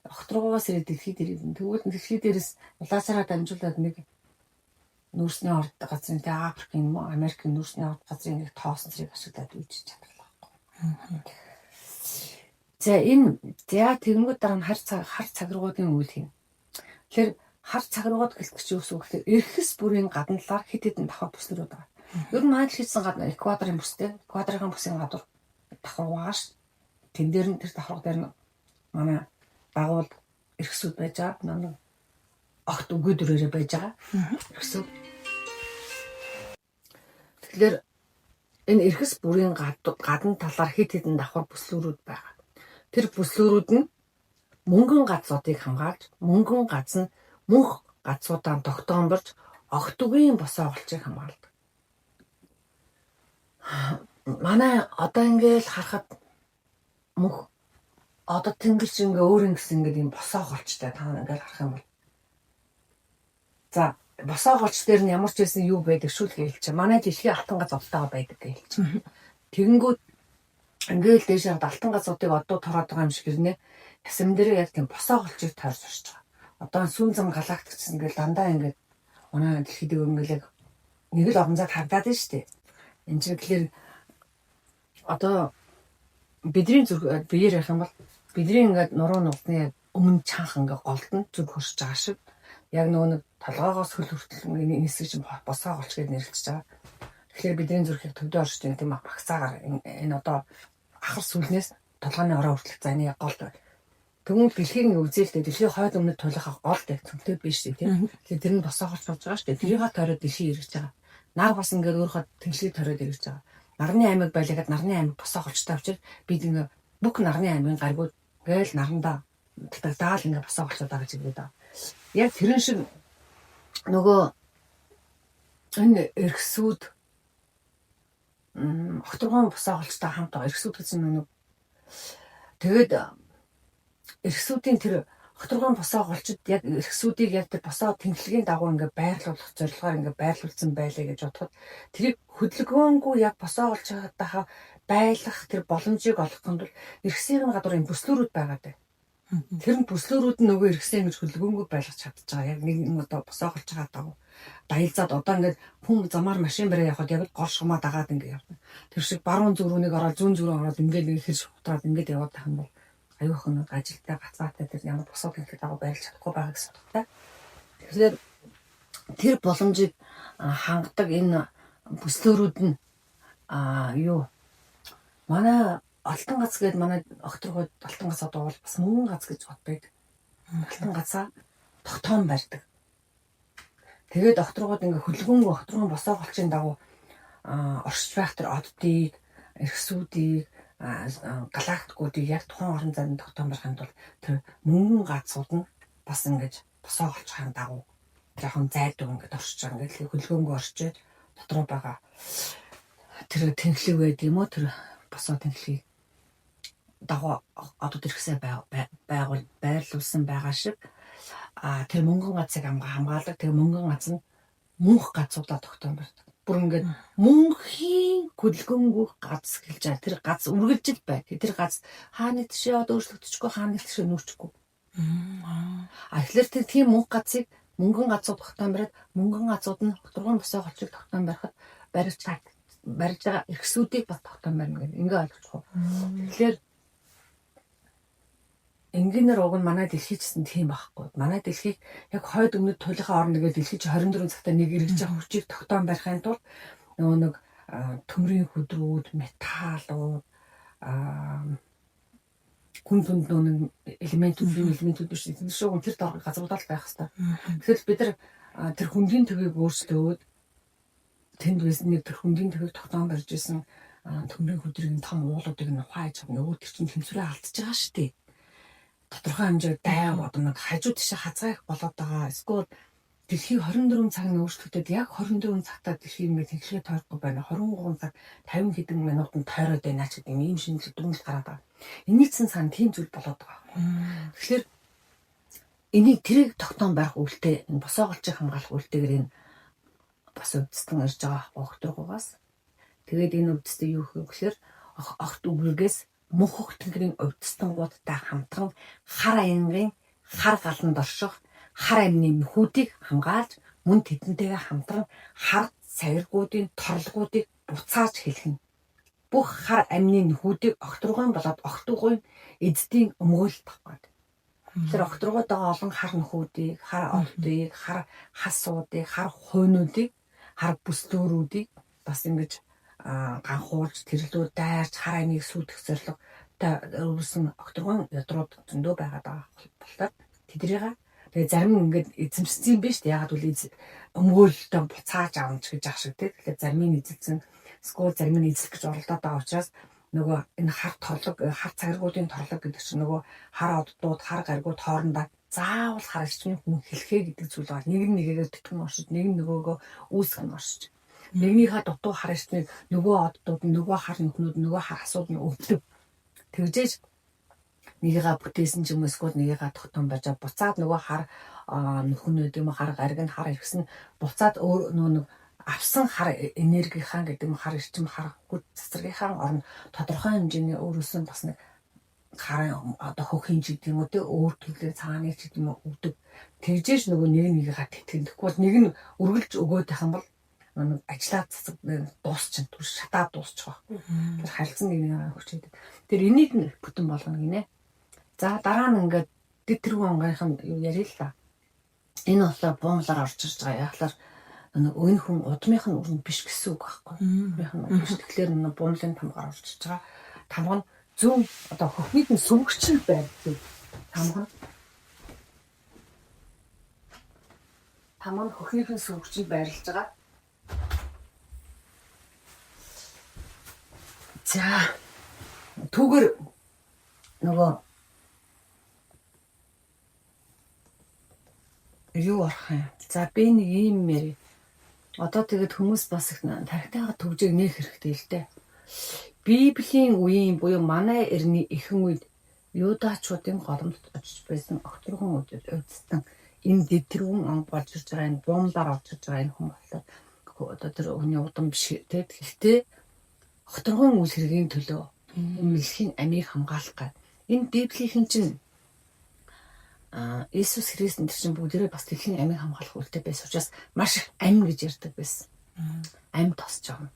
Огторгоогоос ирээд дэлхий дээр юм. Тэгвэл дэлхий дээрээс улаасаараа дамжуулаад нэг нүүрсний од газрын тэ Африкийн юм уу Америкийн нүүрсний од газрын нэг тоосон зэрэг ашиглаад үйжиж чадварлаа. За энэ тэгэнгүүт дараа нь хар цаграгуудын үйл хийнэ. Тэгэхээр хар цаграгууд гэлтгч юу гэсэн үг гэхээр эрхэс бүрийн гадна талаар хэд хэдэн давхар бүслэрүүд байгаа. Ер нь маань хийсэн гадна эквадорын бүстэй, эквадорын бүсийн гадуур давхар байгаа ш. Тэн дээр нь тэр давхар дээр нь манай дагуул эрхэсүүд байж байгаа. Нэг огт үгүй дөрөөрөө байж байгаа. Эрхэсүүд. Тэгэхээр энэ эрхэс бүрийн гадна талаар хэд хэдэн давхар бүслүүрүүд байгаа. Тэр бүслүүрүүд нь мөнгөн газруудыг хамгаалж, мөнгөн газ нь мөнх газруудаа тогтоон барьж, огт үгийн босоо голчийг хамгаалдаг. Манай одоо ингээл харахад мөнх одоо тэнгэрч ингээ өөр юм гэсэн ингээ юм босоо голчтой та ингээл харах юм бол. За босоо голч дээр нь ямар ч байсан юу байдаг шүл гэлч. Манай дэлхийн алтан газ одтойгоо байдаг гэлч. Тэгэнгүүт ингээл дээшээ алтан газуудыг одуу тороод байгаа юм шиг ирнэ. Ясам дээр яг тийм босоо голчиг тойрч орж байгаа. Одоо сүүн зам галактикс ингээл дандаа ингээд манай дэлхийд ингээл нэг л орон зайд хагдаад байна шүү дээ. Энэ чинь тэгэхээр одоо бидний зүрх биеэр ярих юм бол бидний ингээд нуруу нугтны өмнө чанх ингээд голдон зүг хөрсөж байгаа шиг яг нөгөө нэг толгоогоос хөл хүртэл нисгэж босоо голч гэж нэрлэж байгаа. Тэгэхээр бидний зүрх яг төвдөө орж байгаа тийм багцаагаар энэ одоо ахар сүлнээс толгойн ороо хүртэл за энэ яг гол байна. Тэгвэл дэлхийг ингээ үзээлтэй дэлхийн хойд өмнөд тулах гол төвтэй биш тийм. Тэгэхээр тэр нь босоо голч болж байгаа шүү дээ. Тэрийг тойроод дэлхий эргэж байгаа. Нар бас ингээд өөрийнхөө тэнхлийг тойроод эргэж байгаа. Нарны аймаг байлгаад нарны аймаг босоо голчтой учраас бид ингээ бүх нарны аймгийн гаригууд гээл нарандаа даал ингээ босоо голчод байгаа гэж хэлээд байгаа. Яг тэрэн шиг нөгөө энэ эргсүүд огторгон босоо голчтой хамт байгаа. Эргсүүд гэсэн нэг тэгээд эргсүүдийн тэр огторгон босоо голчид яг эргсүүдийг яг тэр босоо тэнхлэгийн дагуу ингээ байрлуулах зорилгоор ингээ байрлуулсан байлээ гэж бодоход тэрийг хөдөлгөөнгүй яг босоо голч байгаадаа байлах тэр боломжийг олгохын тулд эргсийн гадуур энэ бүслүүрүүд байгаад байна. Тэр нь бүслүүрүүд нь нөгөө эргсэн гэж хөдөлгөөнгүй байлгах чадчих байгаа. Яг нэг одоо босоо голч байгаа дагуу даялзаад одоо ингээд хүн замаар машин бариа явахад яг гол шумаа дагаад ингээд явна. Тэр шиг баруун зүрүүнийг ороод зүүн зүрөө ороод ингээд нэг хэрэг хутраад ингээд яваад тах юм бол аюух нэг ажилтаа гацаатай тэр ямар босоо тэнхлэх дагуу байрлаж чадахгүй байгаа гэсэн утгатай. Тэгэхээр тэр боломжийг хангадаг энэ бүслүүрүүд нь юу манай алтан гац гэдэг манай огторгууд алтан гац одоо бол бас мөнгөн гац гэж боддог. Алтан гацаа тогтоон барьдаг. Тэгээд огторгууд ингээ хөдөлгөөнгүй огторгон босоо голчийн дагуу оршиж байх тэр оддыг, эргсүүдийг, галактикуудыг яг тухайн орон зайд тогтоон барихын тулд тэр мөнгөн гацууд нь бас ингэж босоо голчхийн дагуу жоохон зайдуу ингээд оршиж байгаа. Ингээд хөдөлгөөнгүй орчиж дотроо байгаа тэр тэнхлэг байд юм уу тэр босоо тэнхлийг дагуу одод иргэсээ байрлуулсан байгаа шиг тэр мөнгөн гацыг хамгаалдаг. Тэр мөнгөн гац нь мөнх гацуудаа тогтоон барьдаг. Бүр ингээд мөнхийн хөдөлгөөнгүй гац хэлж байгаа. Тэр гац үргэлжил бай. Тэр гац хааны тишээ одоо өөрчлөгдөхгүй хааны тишээ нүүрчихгүй. Тэгэхээр тэр тийм мөнх гацыг мөнгөн гацууд тогтоон бариад мөнгөн гацууд нь тургуун босоо голчиг тогтоон барьж байгаа эрхсүүдийг бас тогтоон барьна гэдэг. Ингээ ойлгочих уу. Тэгэхээр энгийнээр уг нь манай дэлхий ч гэсэн тийм байхгүй. Манай дэлхийг яг хойд өмнөд тулийнхаа орно гэдэг дэлхий 24 цагтаа нэг эргэж байгаа хүчийг тогтоон барихын тулд нөгөө нэг төмрийн хөдрүүд, металлууд, хүн түнд нөгөө элементүүд биш. Тэр шиг тэр дор газруудаа л байх хэрэгтэй. Тэгэхээр бид нар тэр хүндийн төвийг өөрчлөөд тэнд байсан нэг тэр хүндийн төвийг тогтоон барьж исэн төмрийн хөдрийн том уулуудыг нь ухааж байгаа. Нөгөө тэр чинь тэмцвэрээ алдчихж байгаа шүү дээ. Тодорхой хэмжээгээр дайв одоо нэг хажуу тишээ хазгаах болоод байгаа. Эсвэл дэлхий 24 цаг нь өөрчлөгдөд яг 24 цагтаа дэлхий ингээд тэнхлэгээ тойрохгүй байна. 23 цаг 50 хэдэн минутанд тойроод байна ч гэдэг ийм шинжлэх дүгнэлт гараад байгаа. Энийг цан тийм зүйл болоод байгаа. Тэгэхээр энийг тэрийг тогтоон барих үйлдэл энэ босоо голчийг хамгаалах үйлдэлээр энэ бас өвдстэн ирж байгаа огторгоогоос. Тэгээд энэ өвдстэн юу гэх вэ гэхээр огт үгрэгээс мөнх тэнгэрийн өвдстөнгуудтай хамтран хар аянгийн хар галанд орших хар амны нөхүүдийг хамгаалж мөн тэдэнтэйгээ хамтран хар савиргуудын торлогуудыг буцааж хэлхэн. Бүх хар амны нөхүүдийг огторгойн болоод огтугойн эздийн өмгөөлт тахгүй. Тэр огторгойд байгаа олон хар нөхүүдийг, хар олдыг, хар хасуудыг, хар хойнуудыг, хар бүслүүрүүдийг бас ингэж ганхуулж тэрлүү дайрч хар амийг сүйдэх зорилготой өргөсөн огторгойн ядрууд зөндөө байгаад байгаа болохоор тэдрийг тэгээ зарим нь ингээд эзэмшсэн юм биш үү? Ягаад гэвэл өмгөөлөлтөд буцааж авах гэж ах шиг тийм. Тэгэхээр зарим нь эзэлсэн, скул зарим нь эзэлэх гэж оролдоод байгаа учраас нөгөө энэ хар торлог, хар цагиргуудын торлог гэдэг чинь нөгөө хар оддууд, хар гаригууд хоорондоо заавал хар ирчмийн хүн хэлхээ гэдэг зүйл байна. Нэг нь нэгээгээ тэтгэн оршиж, нэг нь нөгөөгөө үүсгэн оршиж. Нэгнийхээ дутуу хар ирчмийг нөгөө оддууд, нөгөө хар нөхнүүд, нөгөө хар асууд нь өвдөв. Тэгжээж нэгийгээ бүтээсэн ч юм уу эсвэл нэгийгээ тогтоон байж буцаад нөгөө хар нөхнүүд юм хар гариг нь хар ирсэн буцаад нөгөө нэг авсан хар энергийнхаа гэдэг юм хар эрчим хар хүч цэцэргийнхаа орно тодорхой хэмжээний өөрөөсөө бас нэг харын одоо хөх хинж гэдэг юм уу те өөр төлөв цааны ч гэдэг юм уу өгдөг. Тэгжээж нөгөө нэг нэгээ тэтгэхгүй бол нэг нь үргэлж өгөөд байх юм бол нэг ажиллаад цэцэг дуусчихна түр шатаад дуусчих байхгүй. Тэр харилцан нэг хүчтэй. Тэр энийг нь бүтэн болгоно гинэ. За дараа нь ингээд дэд тэргүүн онгойхон юу ярил л да. Энэ болохоор буумлаар орж ирж байгаа. Яахаар өн хүн удмынх нь өрн биш гэсэн үг байхгүй. Удмынх нь биш. Тэгэхээр буумлын тамгаар орж ирж байгаа. Тамга нь зөв одоо хөхмид нь сүмгчин байдаг. Тамга нь хөхнийхэн сүмгчид байрлаж байгаа. За түүгээр нөгөө юу арах юм. За би нэг юм ярив. Одоо тэгээд хүмүүс бас их тархитайгаа төвжээг нээх хэрэгтэй л дээ. Библийн үеийн буюу манай эртний эхэн үед юудаачуудын голомт очиж байсан огторгон үдцэн энэ дэвтэрүүн он болж ирж байгаа энэ буумлаар орж ирж байгаа энэ хүн болохоор одоо тэр хүний удам биш те гэхдээ огторгон үйл хэргийн төлөө мэлхийн амийг хамгаалах гад энэ библийн чинь Иесус Христ энэ чинь бүгдээрээ бас дэлхийн амийг хамгаалах үйлдэл байсан учраас маш их ам гэж ярьдаг байсан. Ам тосч байгаа.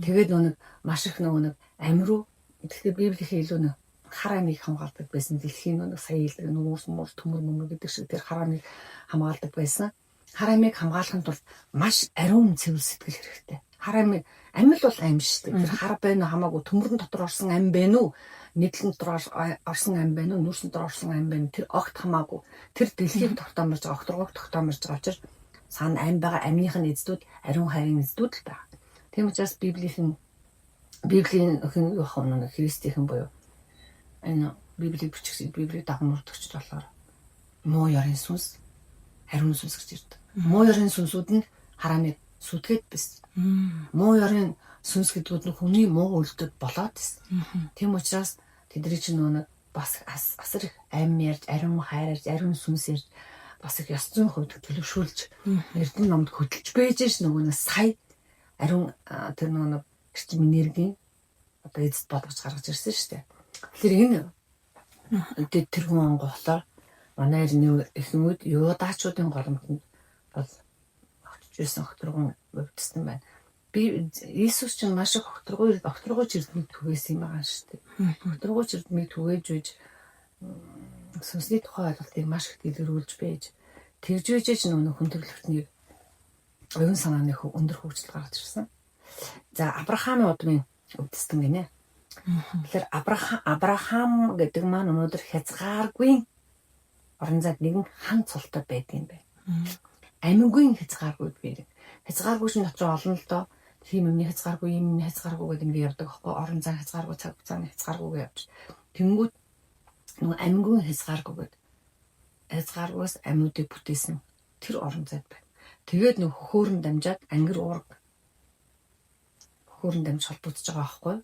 Тэгээд нэг маш их нэг ам руу тэгэхээр библийн илүү нэг хар амийг хамгаалдаг байсан. Дэлхийн нэг сая илэрэг нүүрс муус төмөр гэдэг шиг тэр хар амийг хамгаалдаг байсан. Хар амийг хамгаалахын тулд маш ариун цэвэр сэтгэл хэрэгтэй. Хар амь л бол ам шүү дээ. Тэр хар байна хамаагүй төмөрн дотор орсон ам байна уу? Нийтлэн дотор орсон ам байна уу? Нүрсэн дотор орсон ам байна. Тэр огт хамаагүй. Тэр дэлхийг тогтоомж байгаа, огторгойг тогтоомж байгаа учраас сана ам байгаа амных нь эздүүд ариун хайрын эздүүд л байна. Тийм учраас библийн юу хам Христийнхэн буюу энэ библийг бичсэн библийг дагамжлагч болохоор муу ёрын сүнс, ариун сүнс гэж ирдэг. Муу ёрын сүнсүүд нь хараамыг сүтгээд биш. Муу ёрын сүнс гэдгүүд нь хүний муу үйлдэл болоод байсан. Тийм учраас тэдний чинь нөгөө бас асар их ам ярьж, ариун хайр ярьж, ариун сүнс ярьж бас их ёс зүйн хувьд төлөвшүүлж эрдэнэ номд хөдөлж байж нөгөө сая ариун тэр нөгөө эрчим энергийн одоо эзэд бодгож гаргаж ирсэн шүү дээ. Тэгэхээр энэ тэр хүн болохоор манай эхэн үед юудаачуудын голомтод бол очиж ирсэн огторгон өвдсөн байна. Би Иесус чинь маш их огторгойч эрдмийг түгээсэн юм байгаа шүү дээ. Огторгойч эрдмийг түгээж үйж сүнсний тухай ойлголтыг маш их дэлгэрүүлж байж тэгж үйж нөгөө хүн төрлөختнийг оюун санааны өндөр хөгжил гаргаж ирсэн. За Авраамын удмын өвдсөн гинэ. Тэгэхээр Авраам гэдэг маань өнөөдөр хязгааргүй орон зайд нэгэн хан цултай байдаг юм байна. Амьгүй хязгааргүй байдаг. Хязгааргүй чинь дотор олон л доо тийм юмний хязгааргүй юм хязгааргүй гэдэг ингэ ярьдаг аахгүй орон зай хязгааргүй цаг хугацааны хязгааргүй явж. Тэнгүүд нөгөө амьгүй хязгааргүйгээд хязгааргүйс амьуудыг бүтээсэн тэр орон зайд байна. Тэгээд нөгөө хөөхөрн дамжаад ангир уурга хөөхөрн дамж холбогдож байгаа аахгүй.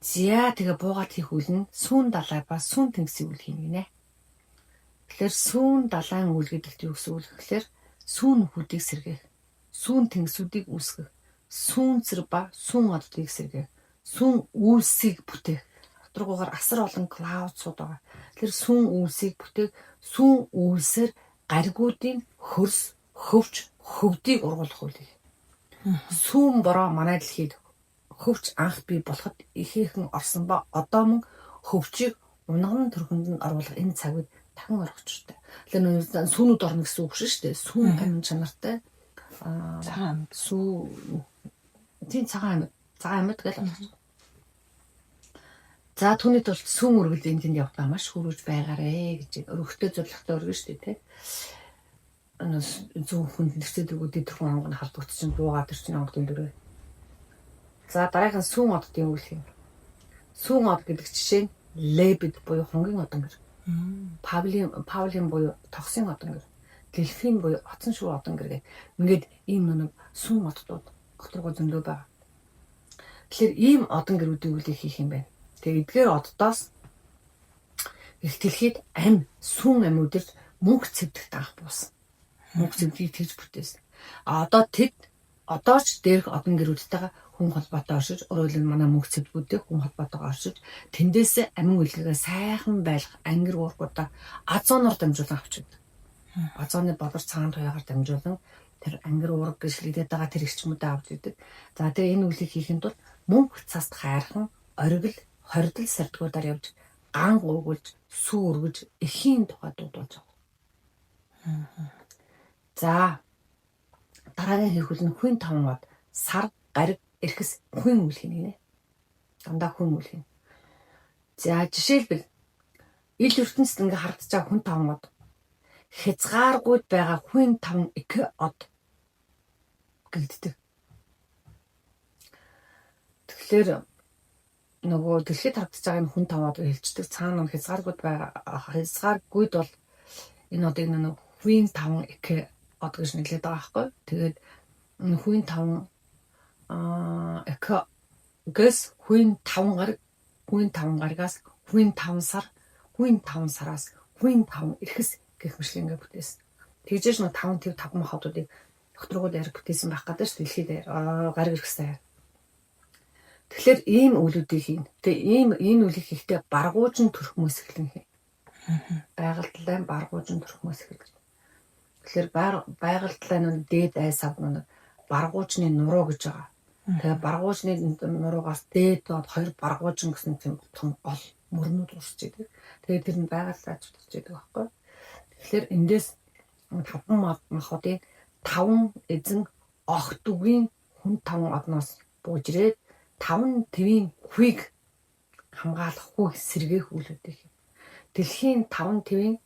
Зя тэгээ буугаад хийх үйл нь сүүн далай ба сүүн тэнгисийн үйл хийнэ гинэ. Тэгэхээр сүүн далайн үйл гэдэгт юу гэсэн үг гэхээр сүүн нөхүүдийг сэргээх, сүүн тэнгисүүдийг үүсгэх, сүүн цэр ба сүүн оддыг сэргээх, сүүн үйлсийг бүтээх. Доторгуугаар асар олон клаудсууд байгаа. Тэгэхээр сүүн үйлсийг бүтээх, сүүн үйлсээр гаригуудын хөрс, хөвч, хөвдийг ургуулах үйл. Сүүн бороо манай дэлхийд хөвч анх бий болоход ихээхэн орсон ба одоо мөн хөвчийг унган төрхөнд нь оруулах энэ цаг үед дахин орох хэрэгтэй. Тэгэхээр сүүнүүд орно гэсэн үг шүү дээ. Сүүн амин чанартай цагаан сүү тийм цагаан амьд гэж байна. За түүний тулд сүүн үргэлж энд явахтаа маш хөрвж байгаарэ гэж өргөтэй зоригтой өргөн шүү дээ. Зүүн хүнд нэрцээд өгөөд тэр хүн онгон халдварч чинь буугаад тэр чинь онгон дөрөө. За дараагийн сүүн оддын үйл юм. Сүүн од гэдэг жишээ нь лебед буюу хонгийн одон гэр. Павлийн буюу тогсын одон гэр. Дэлхийн буюу оцон шүүр одон гэр гэх. Ингээд ийм нэг сүүн оддууд готоргоо зөндөө байгаа. Тэгэхээр ийм одон гэрүүдийн үйлийг хийх юм байна. Тэгээ эдгээр оддоос их дэлхийд сүүн амьудэрч мөнх цэвдэгт анх буусан. Мөнх цэвдгийг тэгж бүтээсэн. Одоо ч дээрх одон гэрүүдтэйгээ хүн холбоотой оршиж, өөрөөр нь манай мөнх цэвлгүүдтэй хүн холбоотойгоо оршиж, тэндээс амин үлгэгээ сайхан байлгах ангир уургуудаа азуунаар дамжуулан авч байдаг. Азууны боловч цагаан туяагаар дамжуулан тэр ангир уурга гэж шилэгдээд байгаа тэр эрчмүүдээ авч идэг. За тэгээ энэ үлийг хийхэд тул мөнх цаст хайрхан оргил хордол сардгуудаар явж ган гуугуулж сүү өргөж эхийн тухай дуудуулж байгаа. За дараагийн хэрхүүл нь хүн тавнууд сар гариг эрхэс хүн үл хийнэ. Дандаа хүн үл хийнэ. За жишээлбэл ил ертөнцид ингээ хардж байгаа хүн тавнууд хязгааргүйд байгаа хүн тавн их од гэлддэг. Тэгэхээр нөгөө дэлхийд хардж байгаа энэ хүн тавнууд хэлждэг цаана хязгааргүйд байгаа хязгааргүйд бол энэ одыг нэг хүн тавн их од гэж нэглээд байгаа байхгүй. Тэгээд хүн тавн гэс хүн тавн гаригаас хүн тавн сар хүн тавн сараас хүн тавн эрхэс гэх мэт ингээ бүтээсэн. Тэгжээж нэг 5 махбодуудыг докторгууд ярь бүтээсэн байх гэдэг шүү дэлхийд гариг эрхэстэй. Тэгэхээр ийм үйлүүдийг хийн. Тэгээ энэ үйлийг хийхдээ баргуужин төрхмөөс эхлэн хий. Байгальтлаа баргуужин төрхмөөс эхэлж. Тэгэхээр байгальтлаа нэг дээд айсав нэг баргуужны нуруу гэж байгаа. Тэгээ баргуужны нуруугаас дээд доод 2 баргуужин гэсэн тийм том гол мөрнүүд урсч идэг. Тэгээ тэр нь байгальтлаа авчирч идэг байхгүй. Тэгэхээр эндээс 5 махбодын 5 эзэн огт үгийн хүн 5 одноос бууж ирээд 5 твийн хүйг хамгаалахгүй сэргээх үйлүүдийг. Дэлхийн 5 твийн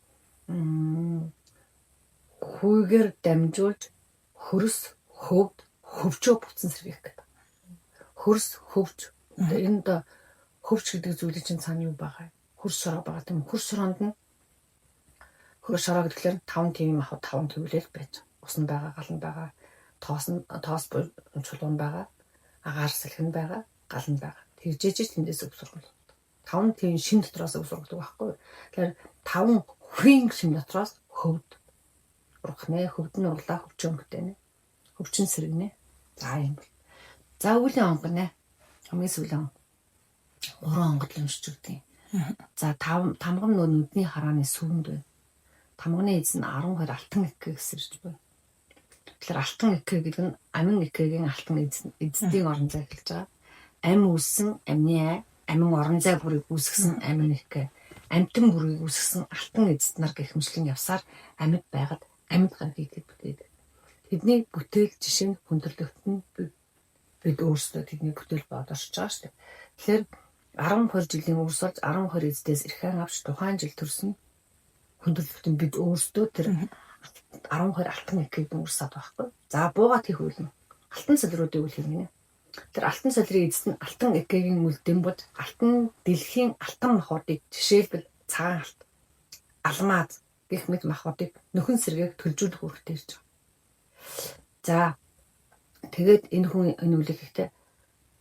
хүйгээр дамжуулж хөрс хөвд хөвчөө буцсан сэргээх гэдэг. Хөрс хөвч энд хөвч гэдэг зүйлийн чинь цаана юу байгаа? Хөрс шороо байгаа тийм. Хөрс шороонд нь хөрс шороо гэхэлэр 5 твийн махбод 5 твлэл байж. Ус нь байгаа, гал нь байгаа, тоос чулуун байгаа, агаар сэлхэн байгаа, гал нь байгаа. Тэгжээж тэндээс өвсөргөл. 5 твийн шин дотроос өвсөргөдөг байхгүй. Тэгэхээр 5 хүйн шин дотроос хөвд урахнэ, хөвд нь урлаа, хөвчөн хөтэнэ. Хөвчин сэргэнэ. За юм бол. За үлийн онгонэ. Хамгийн сүүлийн 3 онгод л уншиж өгдөг. За тамгам нөө нүдний харааны сүүнд байна. Тамганы эзэн 12 алтан экэ гэсэрч байна. Тэгэхээр алтан экэ гэдэг нь амин экэгийн алтан эзэдийн орон зай хэлж байгаа. Ам үүссэн амны ай, амин орон зай бүрийг үүсгэсэн амин экэ, амтан бүрийг үүсгэсэн алтан эзэд нар гэх мэтлэн явсаар амьд байгаад амьд гаргийг бүтээдэг. Тэдний бүтээл жишээ нь хүндрэлт нь бид өөрсдөө тэдний бүтээл бодорч байгаа шүү дээ. Тэгэхээр 10-20 жилийн үрс болж 10-20 эздээс эрхэн авч тухайн жил төрсөн хүндрэлт нь бид өөрсдөө тэр 10-20 алтан экэгийн үрсад байхгүй. За буугаад хийх үйл нь алтан солируудыг үл хийнэ. Тэр алтан солирын эзэд нь алтан экэгийн үлдэм бол алтан дэлхийн алтан махбодыг жишээлбэл цагаан алт, алмаз гэх мэт махбодыг нөхөн сэргээг төлжүүлэх үүрэгтэй ирж байгаа. За тэгээд энэ хүн энэ үлийг ихтэй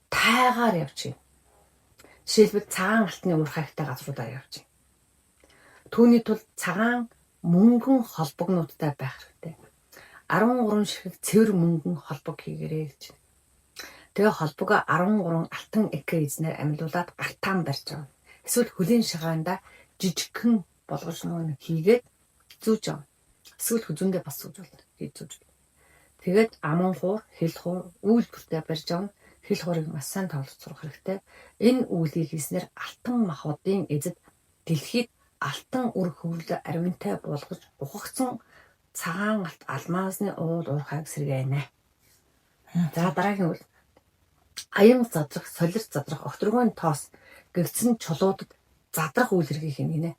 тайгаар явж байна. Жишээлбэл цагаан алтны уурхайтай газруудаар явж байна. Түүний тулд цагаан мөнгөн холбогнуудтай байх хэрэгтэй. 13 ширхэг цэвэр мөнгөн холбог хийгэрэй гэж. Тэгээ холбогоо 13 алтан экэ эзнэр амьлуулад гартаан барьж байгаа. Эсвэл хөлийн шагаанда жижигхэн болгож нөгөө хийгээд зүүж байгаа. Эсвэл хүзүүндээ бас зүүж болно. Хийж зүүж. Тэгээд аман хуур, хэл хуур, үйл бүртээ барьж байгаа. Хэл хуурыг маш сайн тоглож сурах хэрэгтэй. Энэ үйлийг хийснээр алтан махбодын эзэд дэлхийд алтан үр хөврөл аривантай болгож ухагцсан цагаан алт алмазны уул уурхайг сэргээнэ. За дараагийн үйл аян задрах, солирт задрах, огторгойн тоос гэгцэн чулуудад задрах үйлргийг хийнэ.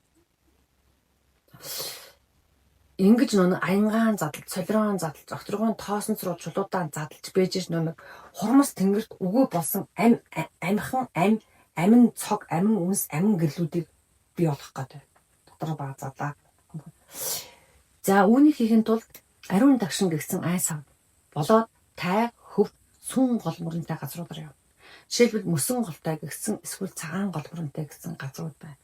Ингэж нөө аянгаан задлж, солироон задлж, огторгойн тоосон цруу чулуудаа задлж бэжж нөө хурмас тэнгэрт өгөө болсон амихан амин цог, амин үнс, амин гэрлүүдийг бий болох гэдэг. Дотор бага задлаа. За үүнийг хийхин тулд ариун дагшин гэгцэн айсав болоод тай, хөв, сүн гол мөрөнтэй газруудаар яв. Жишээлбэл мөсөн голтой гэгцэн эсвэл цагаан гол мөрөнтэй гэсэн газрууд байна.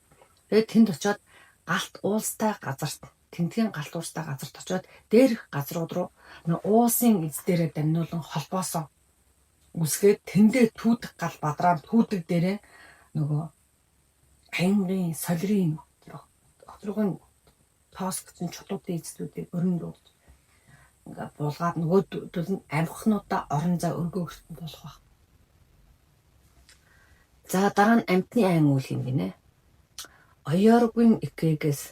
Тэгээд тэнд очиод галт уулстай газарт тэндхийн галтуурстай газарт очиод дээрх газрууд руу нэг уусын эз дээрээ дамнуулан холбоосоо үсгээд тэндээ түүдэг гал бадраа түүдэг дээрээ нөгөө аймгийн солирын отрогын тоос гэсэн чулуутын эзлүүдийг өрн дуулж ингээд булгаад нөгөө дүүл нь амхнуудаа орон зай өргөөгөртөн болох баг. За дараа нь амтны айн үйл юм гинэ. Оёоргийн экэгээс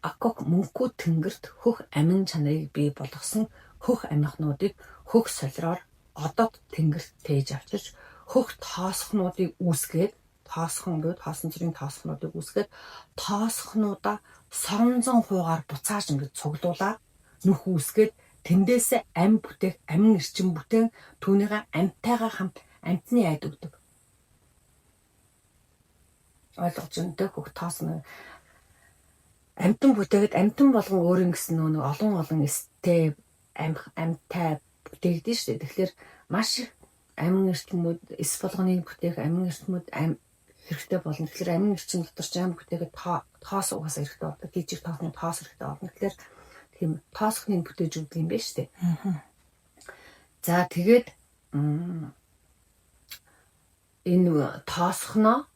акок мөнхүү тэнгэрт хөх амин чанарыг бий болгосон хөх амихнуудыг хөх солироор одод тэнгэрт тээж авчирч хөх тоосхнуудыг үүсгээд тоосхон гэд хоосон цэрийн тоосхнуудыг үүсгээд тоосхнуудаа соронзон хуугаар буцааж ингэж цуглуулаад нүх үүсгээд тэндээсээ ам бүтээх амин эрчим бүтээн түүнийгээ амтайгаа хамт амтны айд өгдөг. Ойлгож өнтэй хөх тоосно амтан бүтээгээд амтан болгон өөр ингэсэн нэг олон эстэй амтай бүтээгдэн шүү дээ. Тэгэхээр маш их амин эрчимүүд эс болгоныг бүтээх амин эрчимүүд хэрэгтэй болно. Тэгэхээр амин эрчим дотор ч ам бүтээгээд тоос угаасаа хэрэгтэй болдог. Жижиг тоосны тоос хэрэгтэй болно. Тэгэхээр тийм тоосхныг бүтээж өгдөг юм байна шүү дээ. За тэгээд энэ тоосхноо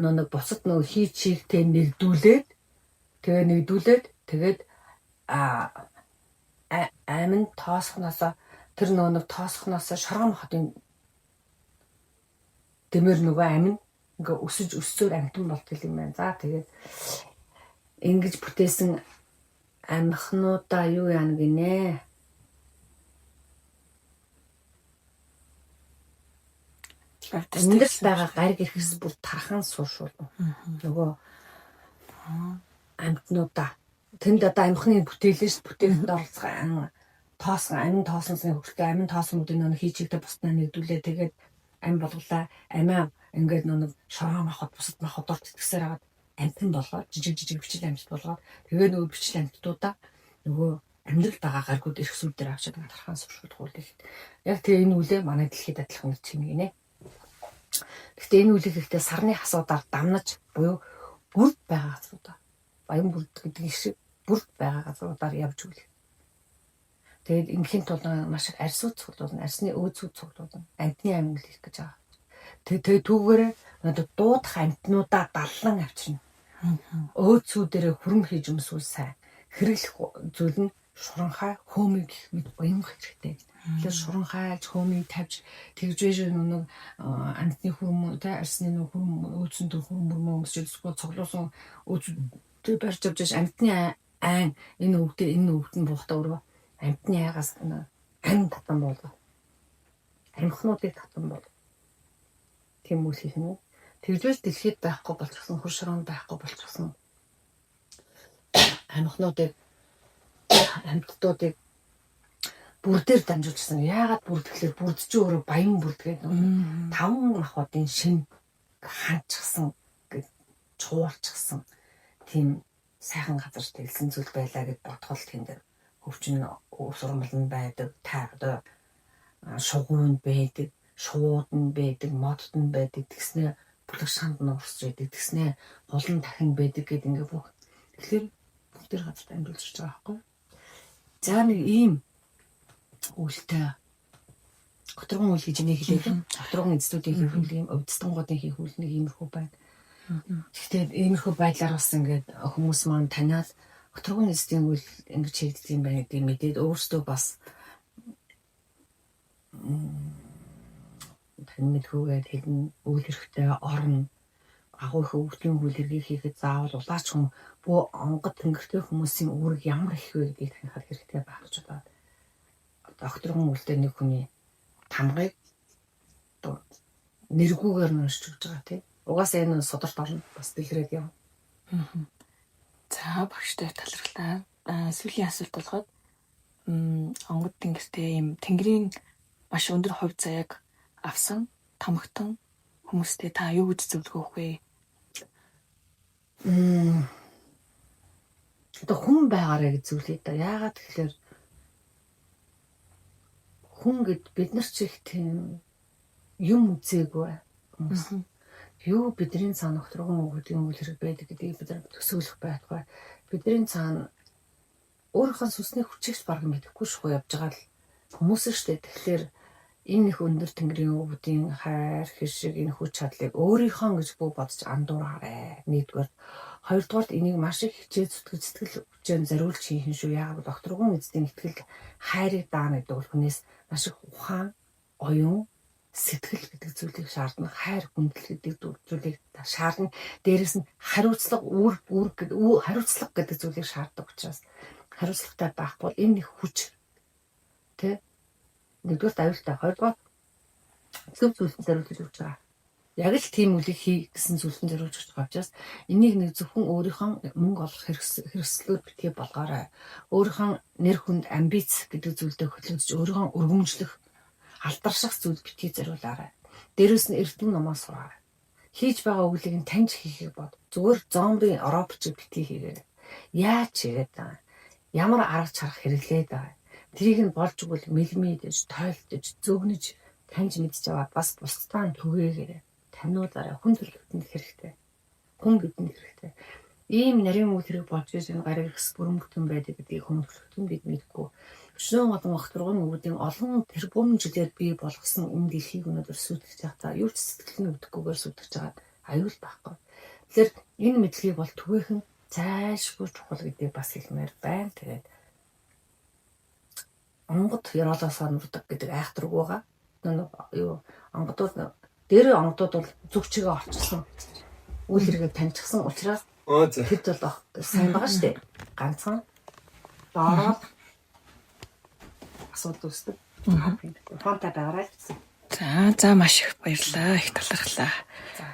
нэг бусад нөгөө хийж чигтэй нэгдүүлээд тэгээд амин тоосхноосоо тэр нөгөө тоосхноосоо шоргон хотын дэмэр нөгөө амин ингээ өсөөр амтан болтгол юм байна. За тэгээд ингэж бүтээсэн амхнуудаа юу яана гинэ? Эндээс байгаа гариг ирэхс бүр тархан сууршуулна. Нөгөө амтнуудаа тэнд одоо амхны бүтээлээс бүтээхэд оролцох амин тоосны хөвгөлтэй амин тооснуудын нэг хийчигдээ бусдаа нэгдүүлээ. Тэгээд ам болголаа. Амиа ингээд нэг шороо махад бусад махад орж итгэсээр хагаад амтан болгоод жижиг бичил амьд болгоод тэгээ нөгөө бичил амьдтуудаа нөгөө амьдрал байгаа гаргууд ирэх сүр дээр авчаад тархан суршуулах үйл. Яг тэгээ энэ үлээ манай дэлхийд адилхан нэг юм гинэ. Гэхдээ энэ үлийг ихтэй сарны хасуудаар дамнаж буюу бүрд байгаа газруудаа баян бүрд гэдэг шиг бүрд байгаа газруудаар явж үлээ. Тэгээд ингийн тулд маш их арьсууд цуглуулна, арьсны өөцүүд цуглуулна, амтны амин хийх гэж байгаа. Тэгээд түүгээрээ надад дуудах амтнуудаа даллан авчирна. Өөцүүдэрээ хүрм хийж өмсвөл сайн. Хэрэглэх зүйл нь шуранхай хөөмийг мэд уянах хэрэгтэй. Тэгэхээр шуранхайлж хөөмийг тавьж тэгж байж нэг амтны хүрм тэ арьсны нэг хүрм өөцөнд хүрм өмсөжсгөө цуглуулсан өөцүүд барьж авч амтны айн энэ өвдөн буухтаа өөрөө амтны айгаас ам татан болоо. Амхнуудыг татан болоо. Тийм үл хийх нь. Тэгжээс дэлхийд байхгүй болчихсон, хөр шоронд байхгүй болчихсон. Амхнуудыг амттуудыг бүрдээр дамжуулсан. Яагаад бүрд гэхээр бүрд чи өөрөө баян бүрдгээд таван махбодын шин ханчсан гэж чуурчсан. Тийм сайхан газар тэглсэн зүйл байлаа гэд бодхол тийм дээр хөвчин усурмал нь байдаг, таагд шугуунд байдаг, шууд нь байдаг, модд нь байдаг, тэгснэ бүлэг шанд нь урсч байдаг, тэгснэ гол нь дахин байдаг гэдэг ингээ бүх. Тэгэхээр бүгд тэр газарт амьдулж байгаа байхгүй. За нэг ийм үлтэй готрогон үйл гэж нэг хэлээд готрогон эзлүүдийн хийх үйл юм, өвдстөнгуудын хийх үйл нэг иймэрхүү байна. Гэхдээ иймэрхүү байдлаар бас ингээд хүмүүс маань таниад готрогон эзлүүдийн үйл ингэж хийгддэг юм байна гэдэг мэдээд өөрсдөө бас тань мэдхүүгээд хэлэн үйл хэрэгтэй орно. Агуу их өвдгийн үйл хэргийг хийхэд заавал улаач хүм бөө онгод тэнгэртэй хүмүүсийн үүрэг ямар их вэ гэдгийг танихад хэрэгтэй байх гэж бодоод докторын үлдээ нэг хүний тамгыг нэргүүгээр нэршиж өгч байгаа тийм. Угаасаа энэ содорт орно бас дэлгэрээд яв. За багштай талархлаа. Сүүлийн асуулт болгоод онгод тэнгэртэй юм тэнгэрийн маш өндөр хувь заяаг авсан томогтон хүмүүстэй та юу гэж зөвлөгөөх вэ? Одоо хүн байгаарэ гэж зөвлөе да. Яагаад тэгэхээр хүн гэд бид нар ч их тийм юм үзээгүй хүмүүс. юу бидний цаана огторгон өгөөдийн үйл хэрэг байдаг гэдгийг бид нар төсөөлөх байхгүй. Бидний цаана өөрийнхөө сүнсний хүчигч баг мэдэхгүй шүү явж байгаа л хүмүүс шүү дээ. Тэгэхээр энэ их өндөр тэнгэрийн өвдийн хайр хэршиг энэ хүч чадлыг өөрийнхөө гэж бодож андуураарай. Нэгдүгээр, хоёрдугаар энийг маш их хичээж сэтгэл хүчээр зориулж хийх шүү. Яг докторгон эзэдийн итгэл хайрыг даана гэдэг бол хүнээс маш их ухаан, оюун, сэтгэл гэдэг зүйлийг шаардна. Хайр, хүндлэл гэдэг зүйлийг шаардна. Дээрээс нь хариуцлага, хариуцлага гэдэг зүйлийг шаарддаг учраас хариуцлагатай байхгүй бол энэ их хүч тэ нэгдүгээр аюултай, хоёрдугаар зөв зүйлд зориулж өгч байгаа. Яг л тийм үлийг хий гэсэн зүйлд зориулж өгч байгаа учраас энийг нэг зөвхөн өөрийнхөө мөнгө олох хэрэгслээр битгий болгоорой. Өөрийнхөө нэр хүнд амбиц гэдэг зүйлдээ хөтлөгдөж өөрийнхөө өргөмжлөх алдарших зүйл битгий зориулаарай. Дээрээс нь эрдэм номоос сураарай. Хийж байгаа үглийг нь таньж хийхийг бод. Зүгээр зомбын робот шиг битгий хийгээрэй. Яаж хийгээд байгаа? Ямар арга чарга хэрэглээд байгаа? Тэрийг нь болж өгвөл мэлмэдэж, тойлдож, зөгнөж, таньж мэдж аваад бас бусдаа түгээгээрэй. Таниулаарай. Хүн төлөвлөлтөнд хэрэгтэй. Хүн бидэнд хэрэгтэй. Ийм нарийн үйл хэрэг болж ирж энэ гариг ихс бүрэмдэн байдаг гэдгийг хүн төлөвлөлтөнд бид мэдгүй. Өчнөө модон огторгон үүдийн олон тэрбум жилээр бий болгосон энэ дэлхийг өнөөдөр сүтгэж байгаа. Юу ч сэтгэл нь өвдөхгүйгээр сүтгэж байгаа аюул байхгүй. Тэгэхээр энэ мэдлэгийг бол түгээхэн цаашгүй чухал гэдгийг бас хэлмээр байна. Тэгээд онгод яралаасаа нурдаг гэдэг айхтар байгаа. Юу онгодууд дээр онгодууд бол зүг чигээ орчсон. Үйл хэрэг таньчихсан учраас хэд бол сайн байгаа шүү дээ. Ганцхан доороо асуудал үүсдэг. Фонта байгаарай гэсэн. За маш их баярлалаа. Их талархлаа. За